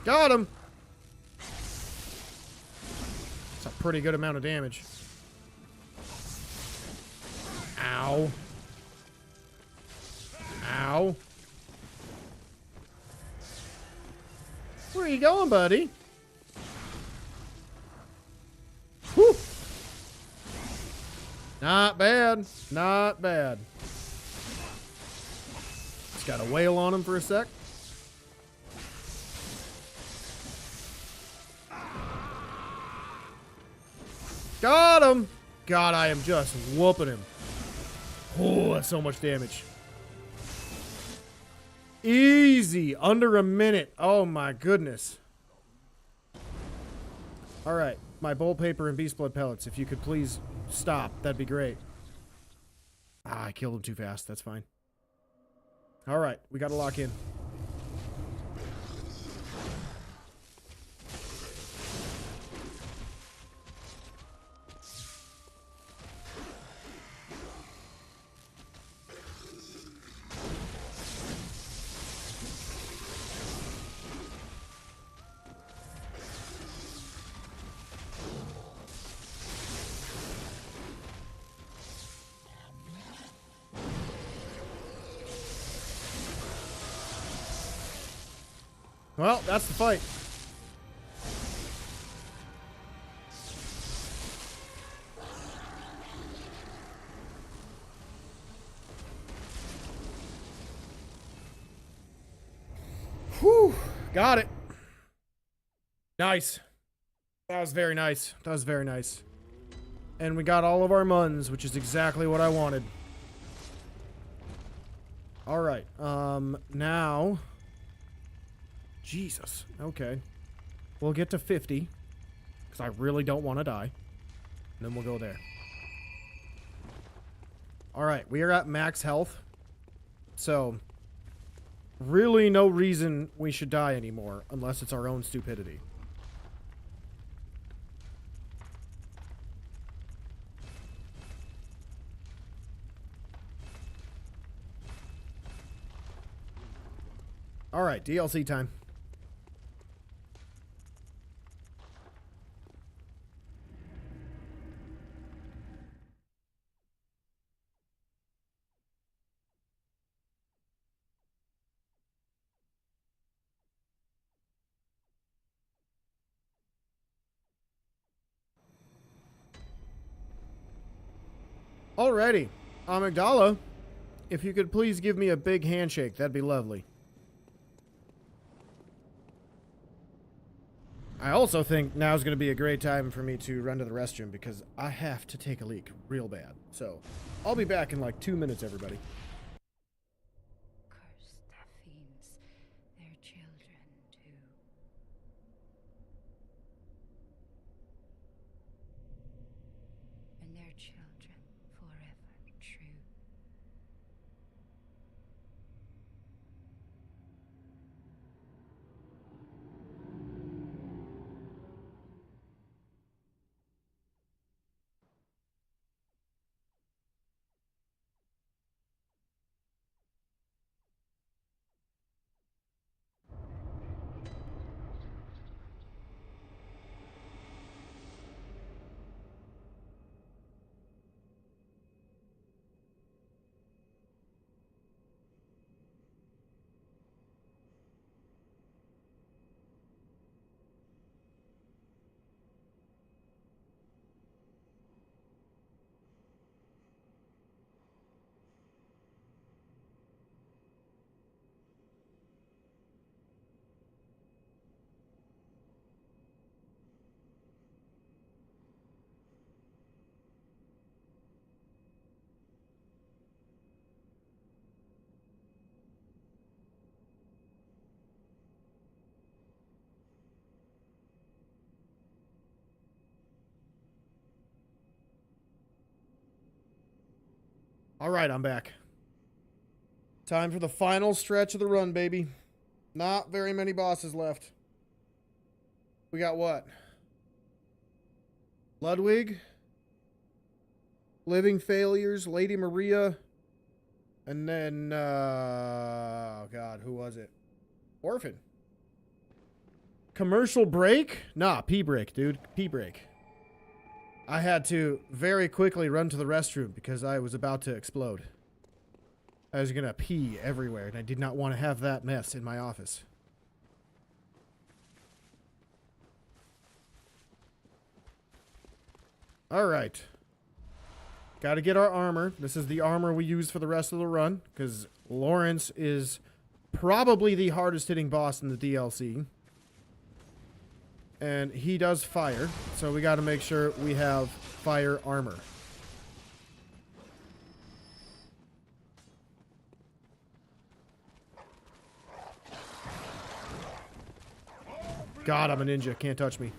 Got him! That's a pretty good amount of damage. Ow. Ow. Where are you going, buddy? Whew. Not bad. Not bad. Just got a wail on him for a sec. Got him! God, I am just whooping him. Oh, that's so much damage. Easy. Under a minute. Oh my goodness. Alright. My bowl paper and beast blood pellets. If you could please stop. That'd be great. Ah, I killed him too fast. That's fine. Alright. We gotta lock in. Well, that's the fight. Whew. Got it. Nice. That was very nice. That was very nice. And we got all of our muns, which is exactly what I wanted. Alright. Now... Jesus. Okay. We'll get to 50. Because I really don't want to die. And then we'll go there. Alright. We are at max health. So... really no reason we should die anymore. Unless it's our own stupidity. Alright. DLC time. Alrighty. Amygdala, if you could please give me a big handshake, that'd be lovely. I also think now's going to be a great time for me to run to the restroom because I have to take a leak real bad. So, I'll be back in like 2 minutes, everybody. Curse the fiends, their children too. And their children forever true. Alright, I'm back. Time for the final stretch of the run, baby. Not very many bosses left. We got what? Ludwig, Living Failures, Lady Maria, and then, oh God, who was it? Orphan. Commercial break? Nah, pee break, dude. Pee break. I had to very quickly run to the restroom because I was about to explode. I was gonna pee everywhere, and I did not want to have that mess in my office. Alright. Gotta get our armor. This is the armor we use for the rest of the run, because Lawrence is probably the hardest hitting boss in the DLC. And he does fire, so we gotta make sure we have fire armor. God, I'm a ninja. Can't touch me.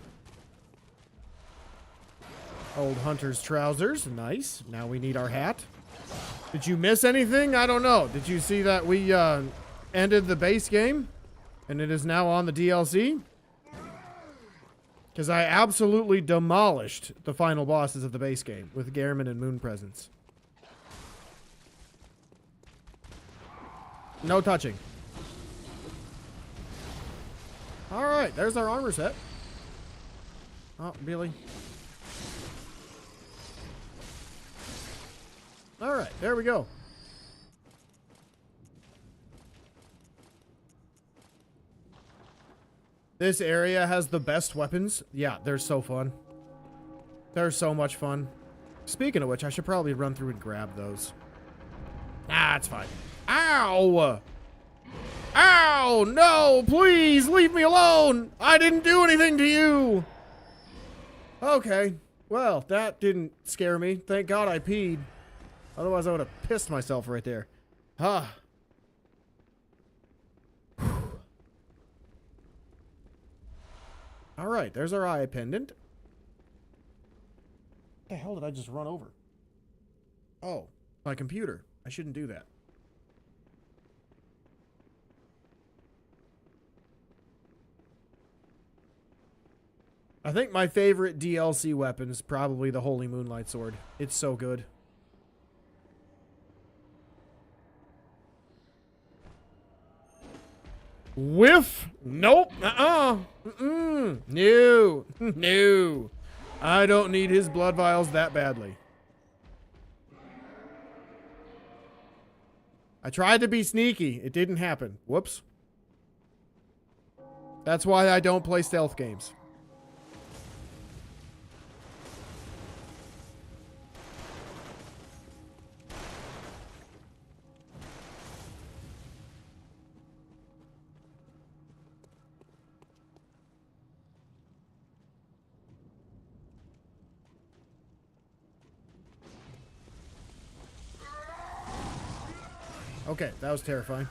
Old hunter's trousers. Nice. Now we need our hat. Did you miss anything? I don't know. Did you see that we ended the base game? And it is now on the DLC? Because I absolutely demolished the final bosses of the base game with Gehrman and Moon presence. No touching. Alright, there's our armor set. Oh, Billy. Alright, there we go. This area has the best weapons. Yeah, they're so fun. They're so much fun. Speaking of which, I should probably run through and grab those. Ah, it's fine. Ow! Ow! No, please leave me alone! I didn't do anything to you! Okay. Well, that didn't scare me. Thank God I peed. Otherwise, I would have pissed myself right there. Ah. Alright, there's our eye pendant. What the hell did I just run over? Oh, my computer. I shouldn't do that. I think my favorite DLC weapon is probably the Holy Moonlight Sword. It's so good. Whiff? Nope. No. No. I don't need his blood vials that badly. I tried to be sneaky. It didn't happen. Whoops. That's why I don't play stealth games. Okay, that was terrifying.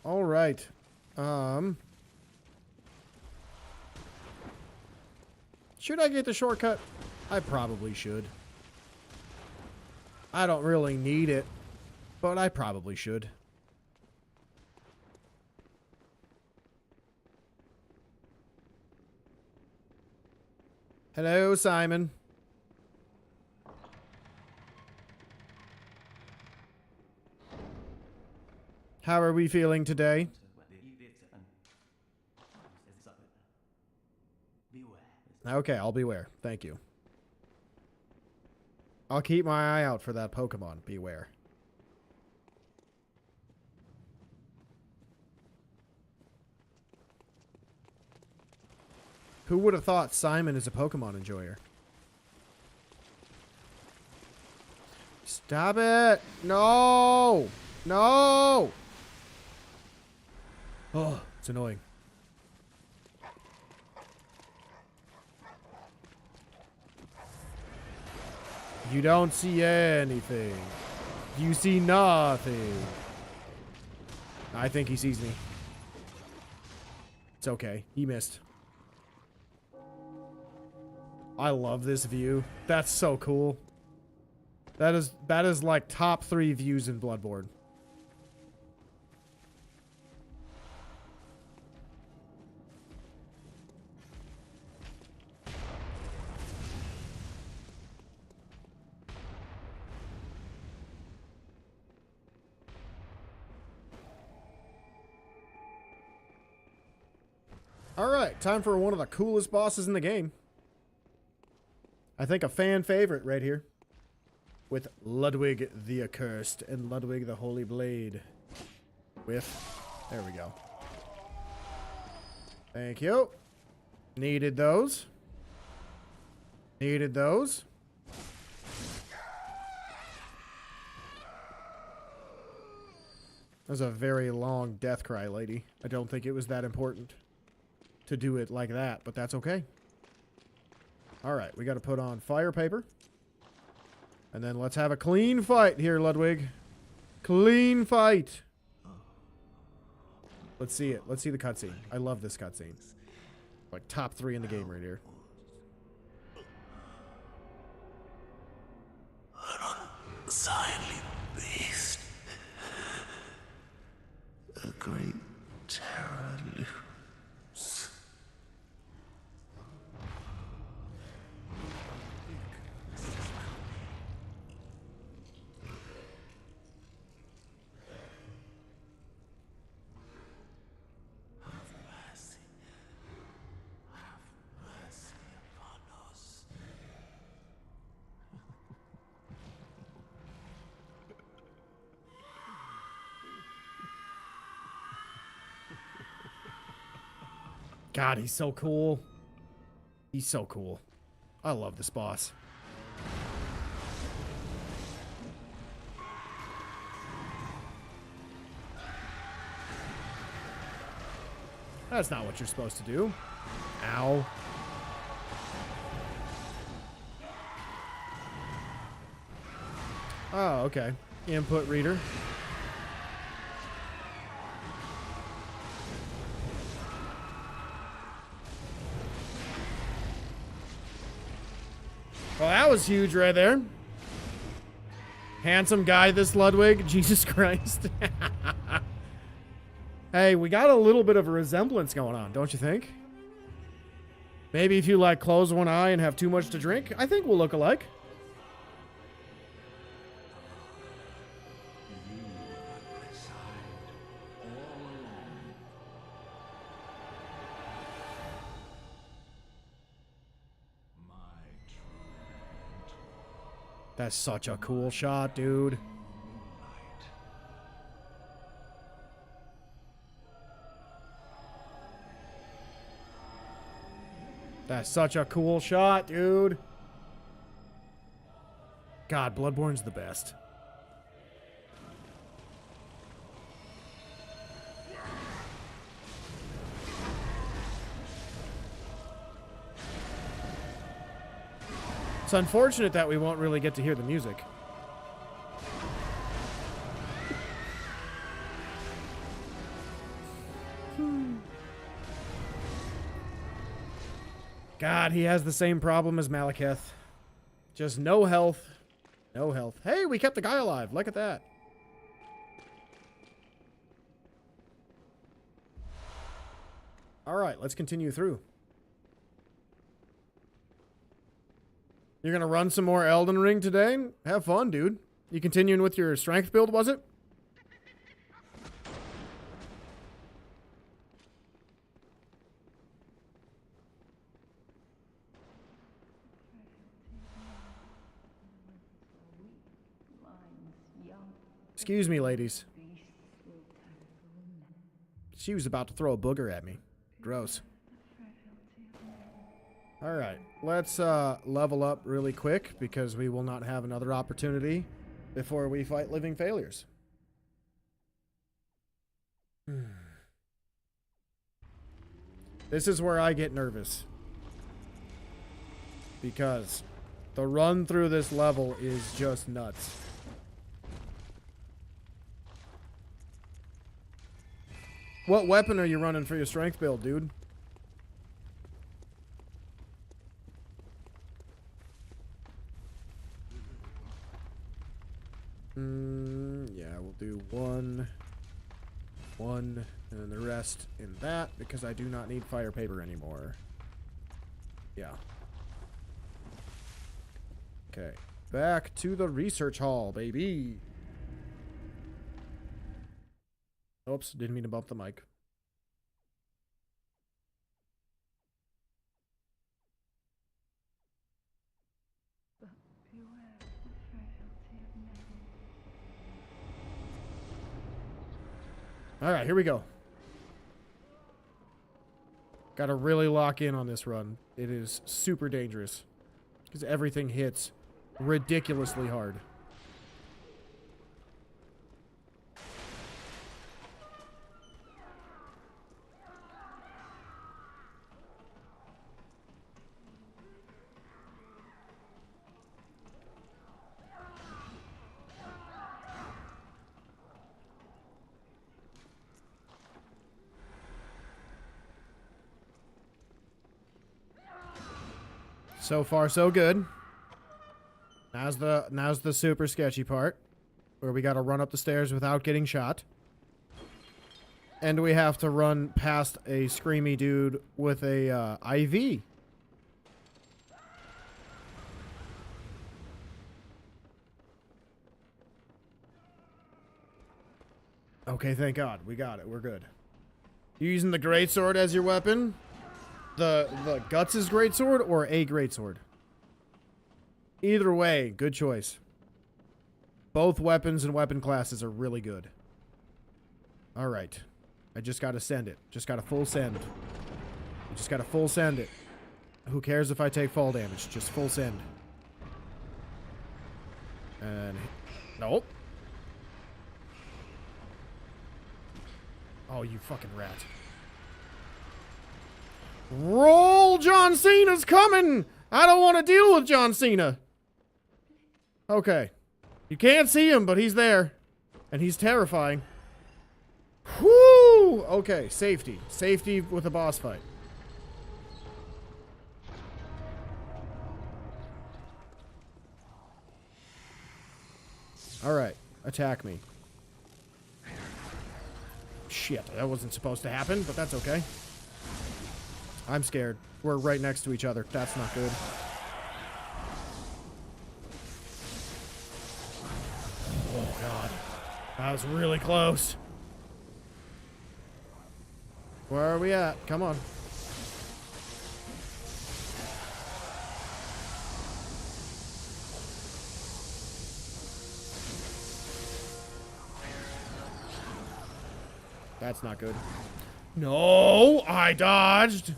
All right. Should I get the shortcut? I probably should. I don't really need it, but I probably should. Hello, Simon. How are we feeling today? Okay, I'll beware. Thank you. I'll keep my eye out for that Pokemon. Beware. Who would have thought Simon is a Pokemon enjoyer? Stop it! No! No! Oh, it's annoying. You don't see anything. You see nothing. I think he sees me. It's okay. He missed. I love this view. That's so cool. That is like top 3 views in Bloodborne. Alright, time for one of the coolest bosses in the game. I think a fan favorite right here. With Ludwig the Accursed and Ludwig the Holy Blade. There we go. Thank you. Needed those. Needed those. That was a very long death cry, lady. I don't think it was that important to do it like that, but that's okay. Alright, we got to put on fire paper. And then let's have a clean fight here, Ludwig. Clean fight. Let's see it. Let's see the cutscene. I love this cutscene. Like top 3 in the game right here. Silently beast. A great terror looms. God, he's so cool. He's so cool. I love this boss. That's not what you're supposed to do. Ow. Oh, okay. Input reader. Well, that was huge right there. Handsome guy, this Ludwig. Jesus Christ. Hey, we got a little bit of a resemblance going on, don't you think? Maybe if you, like, close one eye and have too much to drink, I think we'll look alike. That's such a cool shot, dude. That's such a cool shot, dude. God, Bloodborne's the best. It's unfortunate that we won't really get to hear the music. God, he has the same problem as Malekith. Just no health. No health. Hey, we kept the guy alive. Look at that. Alright, let's continue through. You're gonna run some more Elden Ring today? Have fun, dude. You continuing with your strength build, was it? Excuse me, ladies. She was about to throw a booger at me. Gross. Alright, let's level up really quick because we will not have another opportunity before we fight living failures. This is where I get nervous. Because the run through this level is just nuts. What weapon are you running for your strength build, dude? Yeah, we'll do one, and then the rest in that, because I do not need fire paper anymore. Yeah. Okay, back to the research hall, baby. Oops, didn't mean to bump the mic. All right, here we go. Got to really lock in on this run. It is super dangerous because everything hits ridiculously hard. So far, so good. Now's the super sketchy part, where we got to run up the stairs without getting shot, and we have to run past a screamy dude with a IV. Okay, thank God, we got it. We're good. You using the greatsword as your weapon? The Guts' greatsword or a greatsword? Either way, good choice. Both weapons and weapon classes are really good. Alright. I just gotta send it. Just gotta full send. I just gotta full send it. Who cares if I take fall damage? Just full send. And... nope. Oh, you fucking rat. Roll! John Cena's coming! I don't want to deal with John Cena. Okay. You can't see him, but he's there. And he's terrifying. Whoo! Okay, safety. Safety with a boss fight. Alright. Attack me. Shit, that wasn't supposed to happen, but that's okay. I'm scared. We're right next to each other. That's not good. Oh, God. That was really close. Where are we at? Come on. That's not good. No, I dodged.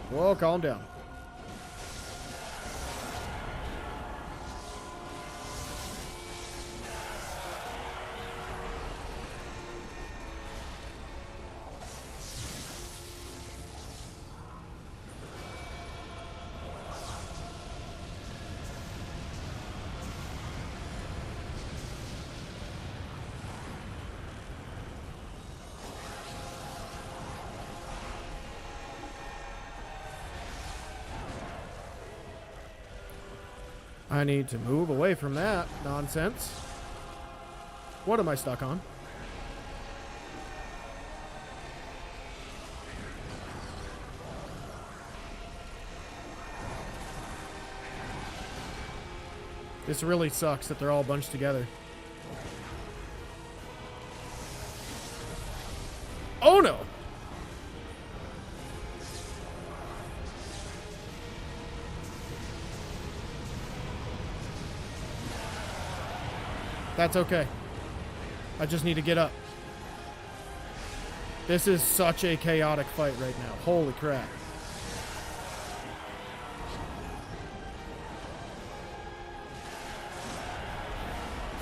Whoa, calm down. I need to move away from that nonsense. What am I stuck on? This really sucks that they're all bunched together. Oh no! That's okay. I just need to get up. This is such a chaotic fight right now. Holy crap.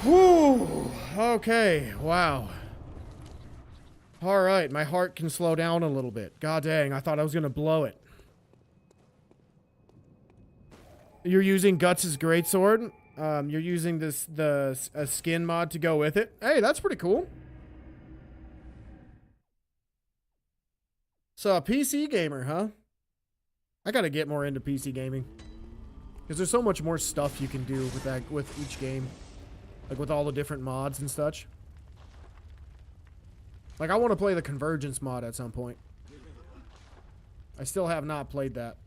Whew. Okay. Wow. All right. My heart can slow down a little bit. God dang. I thought I was going to blow it. You're using Guts' greatsword. You're using a skin mod to go with it. Hey, that's pretty cool. So, a PC gamer, huh? I gotta get more into PC gaming. Because there's so much more stuff you can do with each game. Like with all the different mods and such. Like, I want to play the Convergence mod at some point. I still have not played that.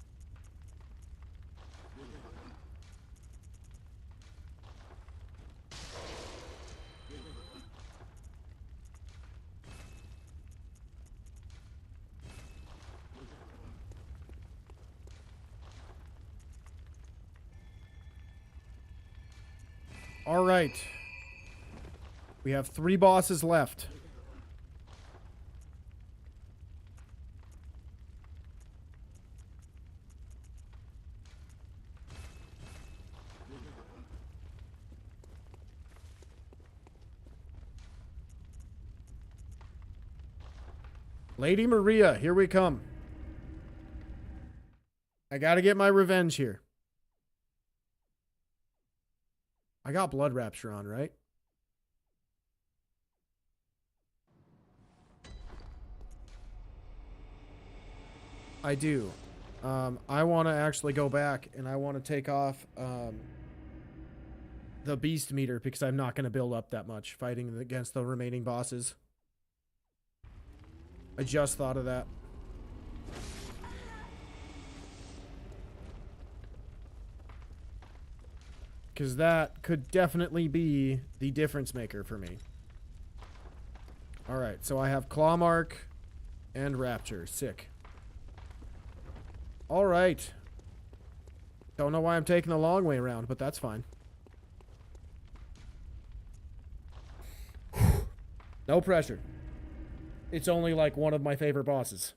All right. We have 3 bosses left. Lady Maria, here we come. I gotta get my revenge here. I got Blood Rapture on, right? I do. I want to actually go back and I want to take off the beast meter because I'm not going to build up that much fighting against the remaining bosses. I just thought of that. Because that could definitely be the difference maker for me. Alright, so I have Claw Mark and Rapture. Sick. Alright. Don't know why I'm taking the long way around, but that's fine. No pressure. It's only like one of my favorite bosses.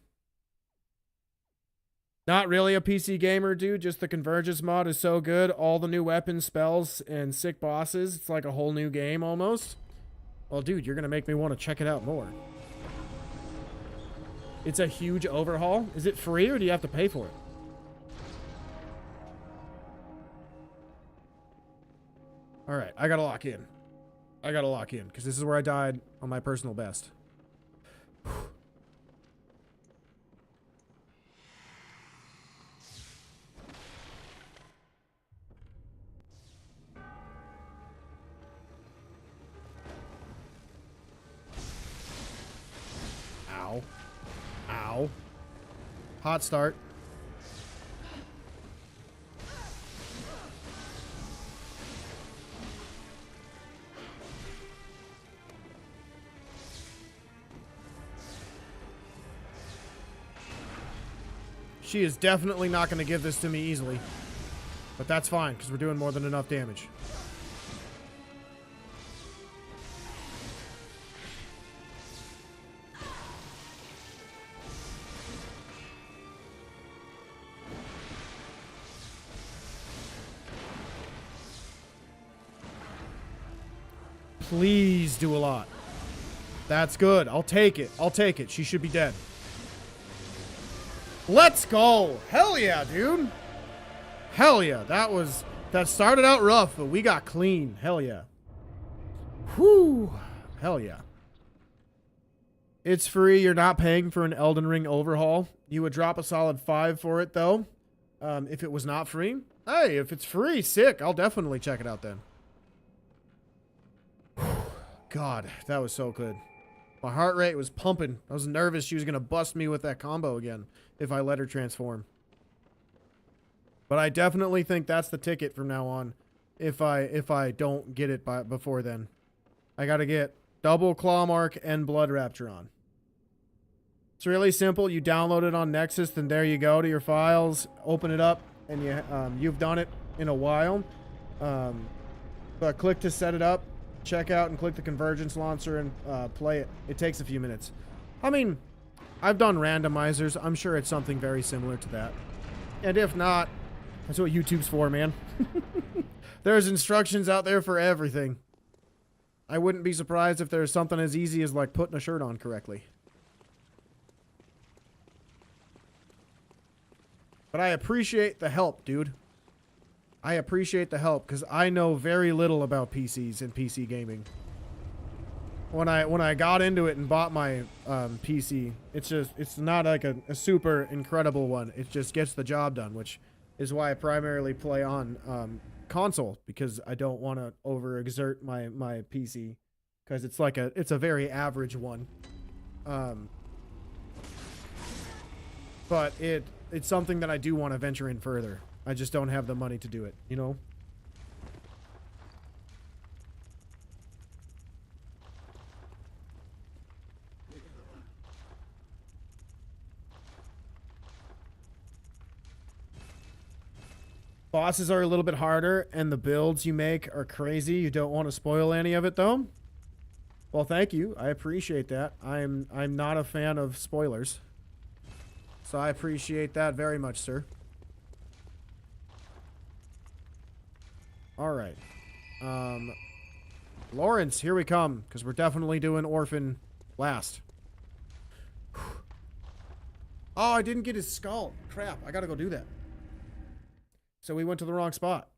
Not really a PC gamer, dude. Just the Convergence mod is so good. All the new weapons, spells, and sick bosses. It's like a whole new game almost. Well, dude, you're going to make me want to check it out more. It's a huge overhaul. Is it free or do you have to pay for it? Alright, I got to lock in. I got to lock in because this is where I died on my personal best. Ow. Ow. Hot start. She is definitely not going to give this to me easily. But that's fine, because we're doing more than enough damage. Please do a lot. That's good. I'll take it. I'll take it. She should be dead. Let's go. Hell yeah, dude. Hell yeah. That started out rough, but we got clean. Hell yeah. Whew. Hell yeah. It's free. You're not paying for an Elden Ring overhaul. You would drop a solid $5 for it, though, if it was not free. Hey, if it's free, sick. I'll definitely check it out then. God, that was so good. My heart rate was pumping. I was nervous she was going to bust me with that combo again if I let her transform. But I definitely think that's the ticket from now on if I don't get it before then. I got to get double Claw Mark and Blood Rapture on. It's really simple. You download it on Nexus, then there you go to your files, open it up, and you've done it in a while. But click to set it up, check out, and click the convergence launcher and play it. It takes a few minutes. I mean, I've done randomizers. I'm sure it's something very similar to that. And if not, that's what YouTube's for, man. There's instructions out there for everything. I wouldn't be surprised if there's something as easy as like putting a shirt on correctly. But I appreciate the help, dude. I appreciate the help because I know very little about PCs and PC gaming. When I got into it and bought my PC, it's not like a super incredible one. It just gets the job done, which is why I primarily play on console, because I don't want to overexert my PC because it's a very average one. But it's something that I do want to venture in further. I just don't have the money to do it, you know? Bosses are a little bit harder, and the builds you make are crazy. You don't want to spoil any of it, though. Well, thank you. I appreciate that. I'm not a fan of spoilers. So I appreciate that very much, sir. All right. Lawrence, here we come, because we're definitely doing Orphan last. Oh, I didn't get his skull. Crap, I gotta go do that. So we went to the wrong spot.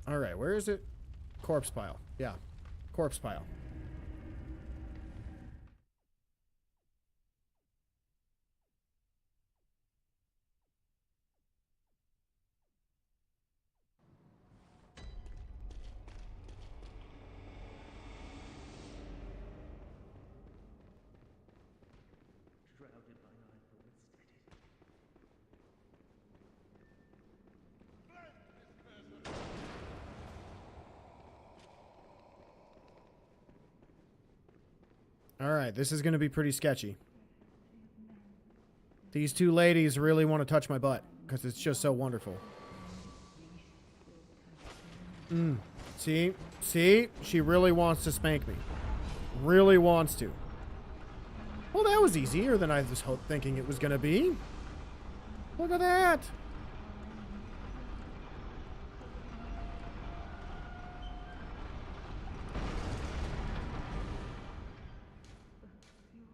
All right, where is it? Corpse pile. Yeah, corpse pile. All right, this is going to be pretty sketchy. These two ladies really want to touch my butt because it's just so wonderful. See? See? She really wants to spank me. Really wants to. Well, that was easier than I was thinking it was going to be. Look at that.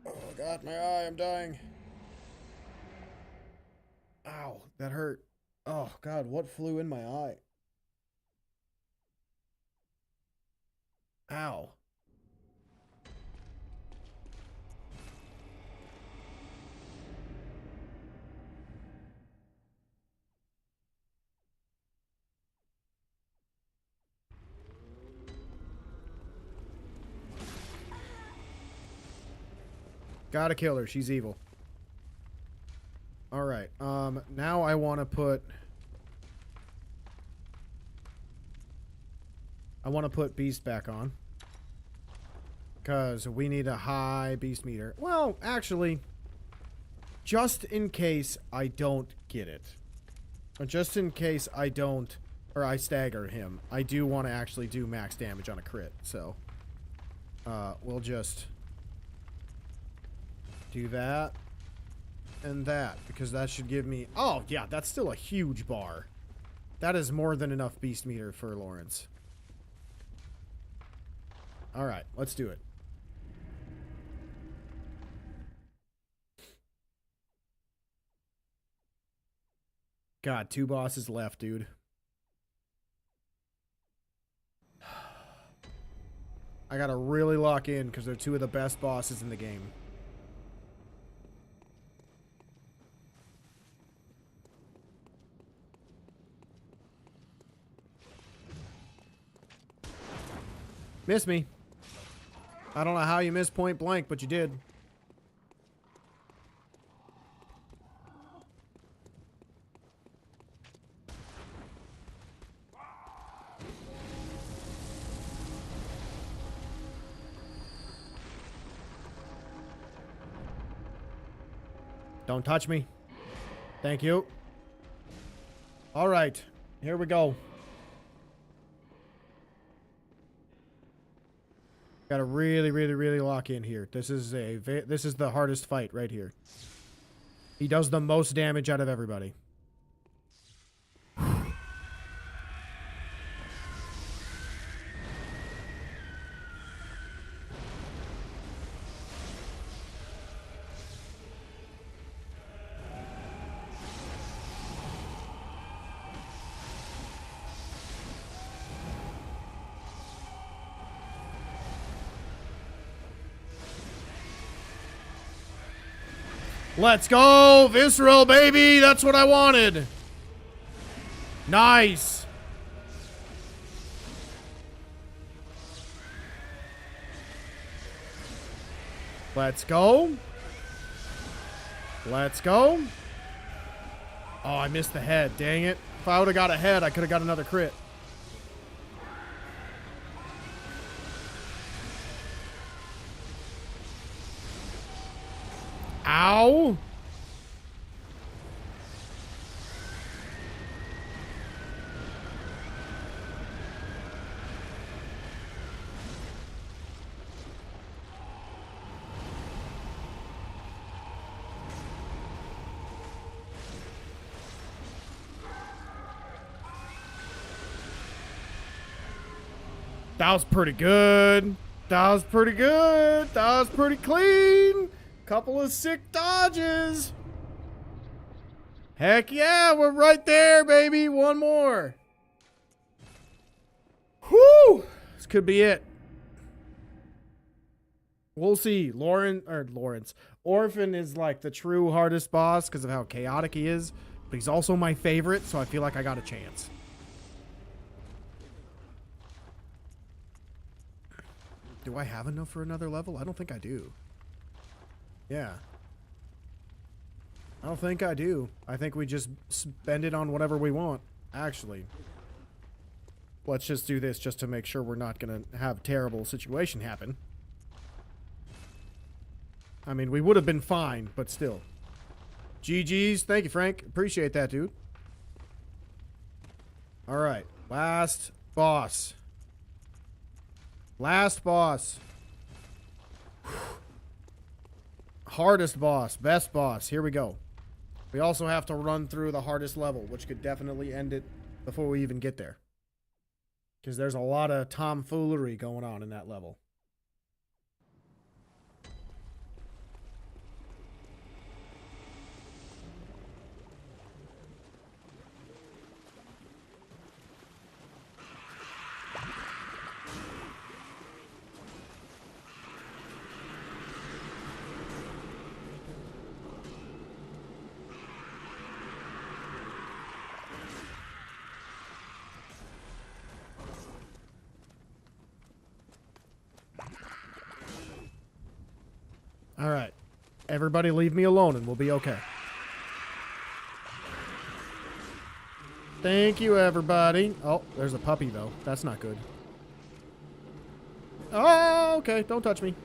Oh, God, my eye. I'm dying. Ow, that hurt. Oh, God, what flew in my eye? Ow. Gotta kill her. She's evil. All right. Now I want to put... Beast back on. Because we need a high Beast meter. Well, actually, just in case I don't get it. Or just in case I don't... Or I stagger him. I do want to actually do max damage on a crit. So, we'll just... do that. And that. Because that should give me... Oh, yeah, that's still a huge bar. That is more than enough beast meter for Lawrence. Alright, let's do it. God, 2 bosses left, dude. I gotta really lock in because they're 2 of the best bosses in the game. Miss me. I don't know how you missed point blank, but you did. Don't touch me. Thank you. All right. Here we go. Gotta really lock in here. This is the hardest fight right here. He does the most damage out of everybody. Let's go! Visceral, baby! That's what I wanted! Nice! Let's go. Let's go. Oh, I missed the head. Dang it. If I would have got a head, I could have got another crit. Ow! That was pretty good. That was pretty good. That was pretty clean. Couple of sick dodges. Heck yeah, we're right there, baby. One more. Whew. This could be it. We'll see. Lawrence. Orphan is like the true hardest boss because of how chaotic he is. But he's also my favorite, so I feel like I got a chance. Do I have enough for another level? I don't think I do. Yeah. I don't think I do. I think we just spend it on whatever we want, actually. Let's just do this just to make sure we're not going to have a terrible situation happen. I mean, we would have been fine, but still. GG's. Thank you, Frank. Appreciate that, dude. All right. Last boss. Last boss. Hardest boss. Best boss. Here we go. We also have to run through the hardest level, which could definitely end it before we even get there. Because there's a lot of tomfoolery going on in that level. All right. Everybody leave me alone and we'll be okay. Thank you, everybody. Oh, there's a puppy, though. That's not good. Oh, okay. Don't touch me.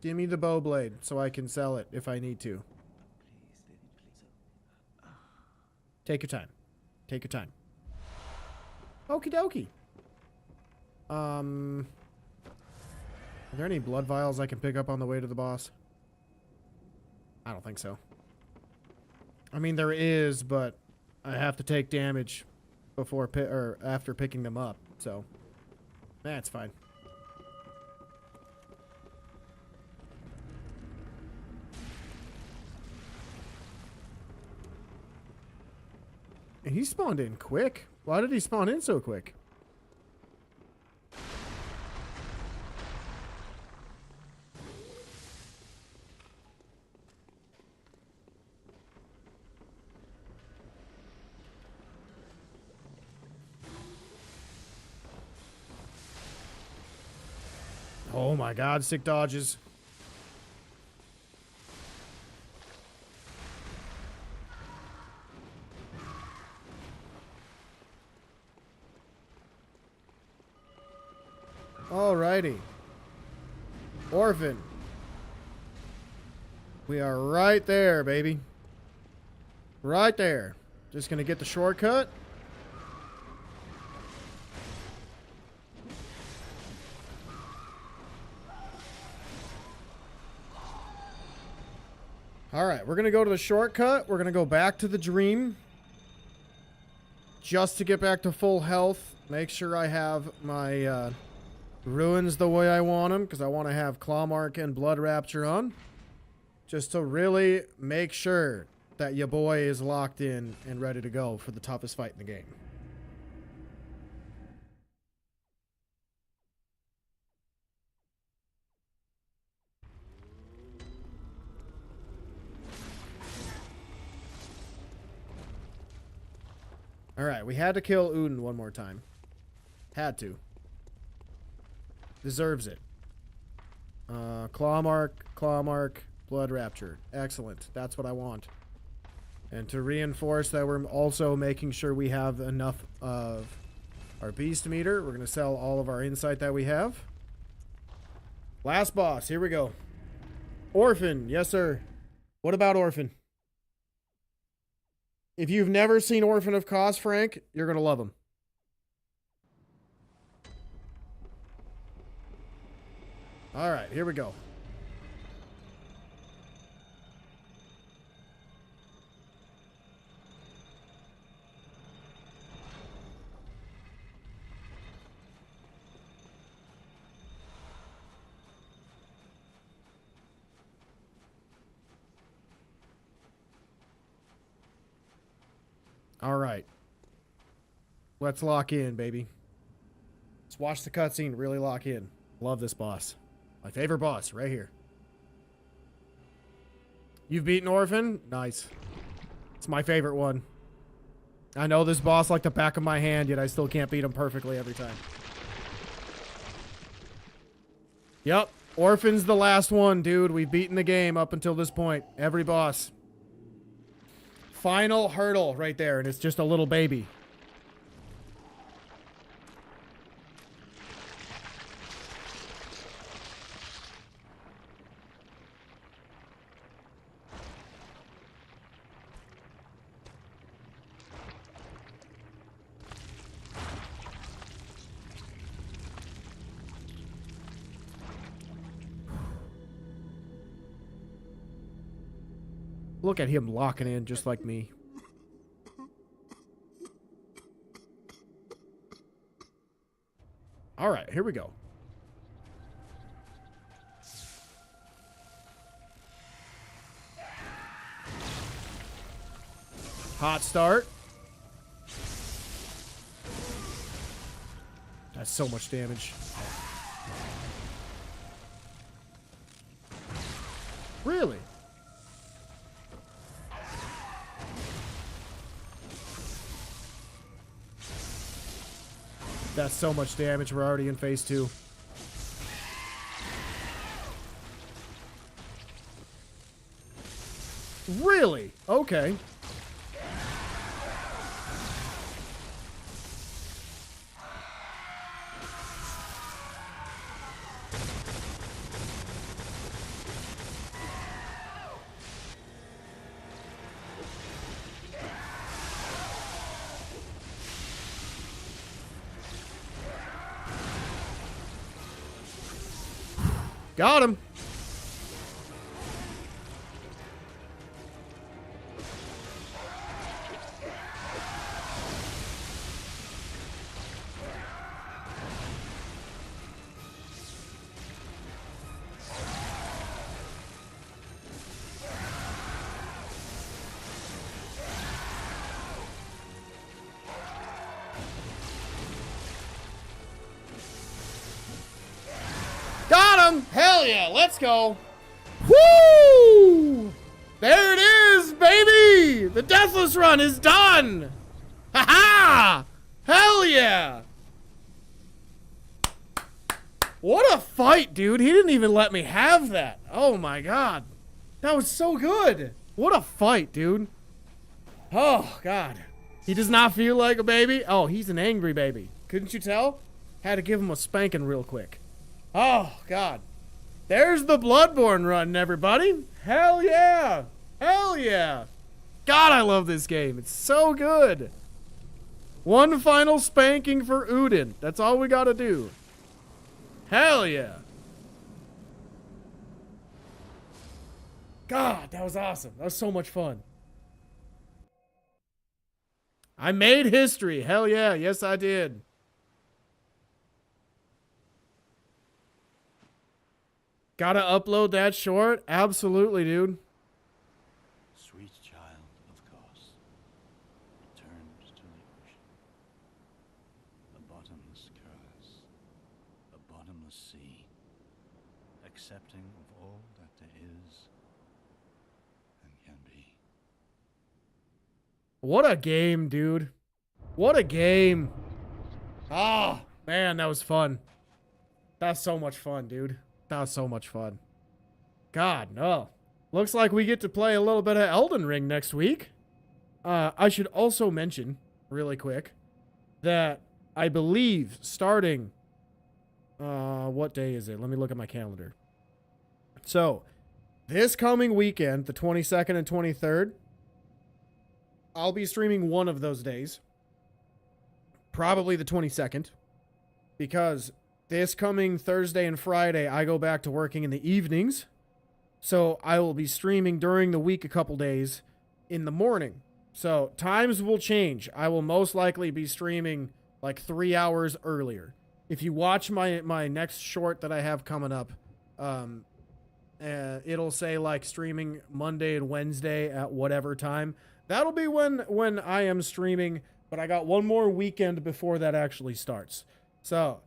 Give me the bow blade so I can sell it if I need to. Take your time. Take your time. Okie dokie. Are there any blood vials I can pick up on the way to the boss? I don't think so. I mean, there is, but I have to take damage before or after picking them up, so that's fine. And he spawned in quick. Why did he spawn in so quick? Oh my god, sick dodges. Alrighty. Orphan. We are right there, baby. Right there. Just gonna get the shortcut. Alright, we're gonna go to the shortcut. We're gonna go back to the dream. Just to get back to full health. Make sure I have my ruins the way I want them, because I want to have Claw Mark and Blood Rapture on. Just to really make sure that your boy is locked in and ready to go for the toughest fight in the game. Alright, we had to kill Udin one more time. Had to. Deserves it. Claw Mark, Blood Rapture. Excellent. That's what I want. And to reinforce that we're also making sure we have enough of our beast meter, we're going to sell all of our insight that we have. Last boss. Here we go. Orphan. Yes, sir. What about Orphan? If you've never seen Orphan of Cos, Frank, you're going to love him. All right, here we go. All right. Let's lock in, baby. Let's watch the cutscene, really lock in. Love this boss. My favorite boss, right here. You've beaten Orphan? Nice. It's my favorite one. I know this boss like the back of my hand, yet I still can't beat him perfectly every time. Yep. Orphan's the last one, dude. We've beaten the game up until this point. Every boss. Final hurdle right there, and it's just a little baby. Look at him locking in just like me. All right, here we go. Hot start. That's so much damage. Really? That's so much damage. We're already in phase 2. Really? Okay. Got him. Hell yeah, let's go. Woo! There it is, baby! The Deathless run is done! Ha ha! Hell yeah! What a fight, dude. He didn't even let me have that. Oh my god. That was so good. What a fight, dude. Oh, God. He does not feel like a baby. Oh, he's an angry baby. Couldn't you tell? Had to give him a spanking real quick. Oh, God. There's the Bloodborne run, everybody. Hell yeah. Hell yeah. God, I love this game. It's so good. One final spanking for Udin. That's all we gotta do. Hell yeah. God, that was awesome. That was so much fun. I made history. Hell yeah. Yes, I did. Gotta upload that short? Absolutely, dude. Sweet child of course, returned to the ocean. A bottomless curse, a bottomless sea, accepting of all that there is and can be. What a game, dude. What a game. Oh, man, that was fun. That's so much fun, dude. That was so much fun. God, no. Looks like we get to play a little bit of Elden Ring next week. I should also mention, really quick, that I believe starting... what day is it? Let me look at my calendar. So, this coming weekend, the 22nd and 23rd, I'll be streaming one of those days. Probably the 22nd. Because this coming Thursday and Friday, I go back to working in the evenings. So I will be streaming during the week a couple days in the morning. So times will change. I will most likely be streaming like 3 hours earlier. If you watch my next short that I have coming up, it'll say like streaming Monday and Wednesday at whatever time. That'll be when I am streaming, but I got one more weekend before that actually starts. So,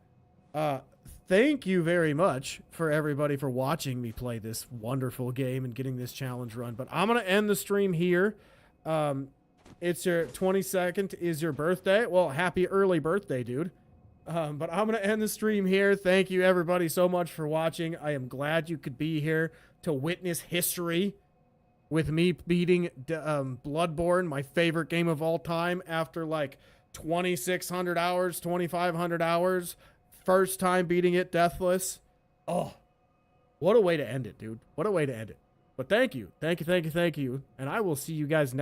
thank you very much for everybody for watching me play this wonderful game and getting this challenge run. But I'm going to end the stream here. It's your 22nd is your birthday. Well, happy early birthday, dude. But I'm going to end the stream here. Thank you, everybody, so much for watching. I am glad you could be here to witness history with me beating Bloodborne, my favorite game of all time, after like 2,600 hours, 2,500 hours. First time beating it, Deathless. Oh, what a way to end it, dude. What a way to end it. But thank you. Thank you, thank you, thank you. And I will see you guys next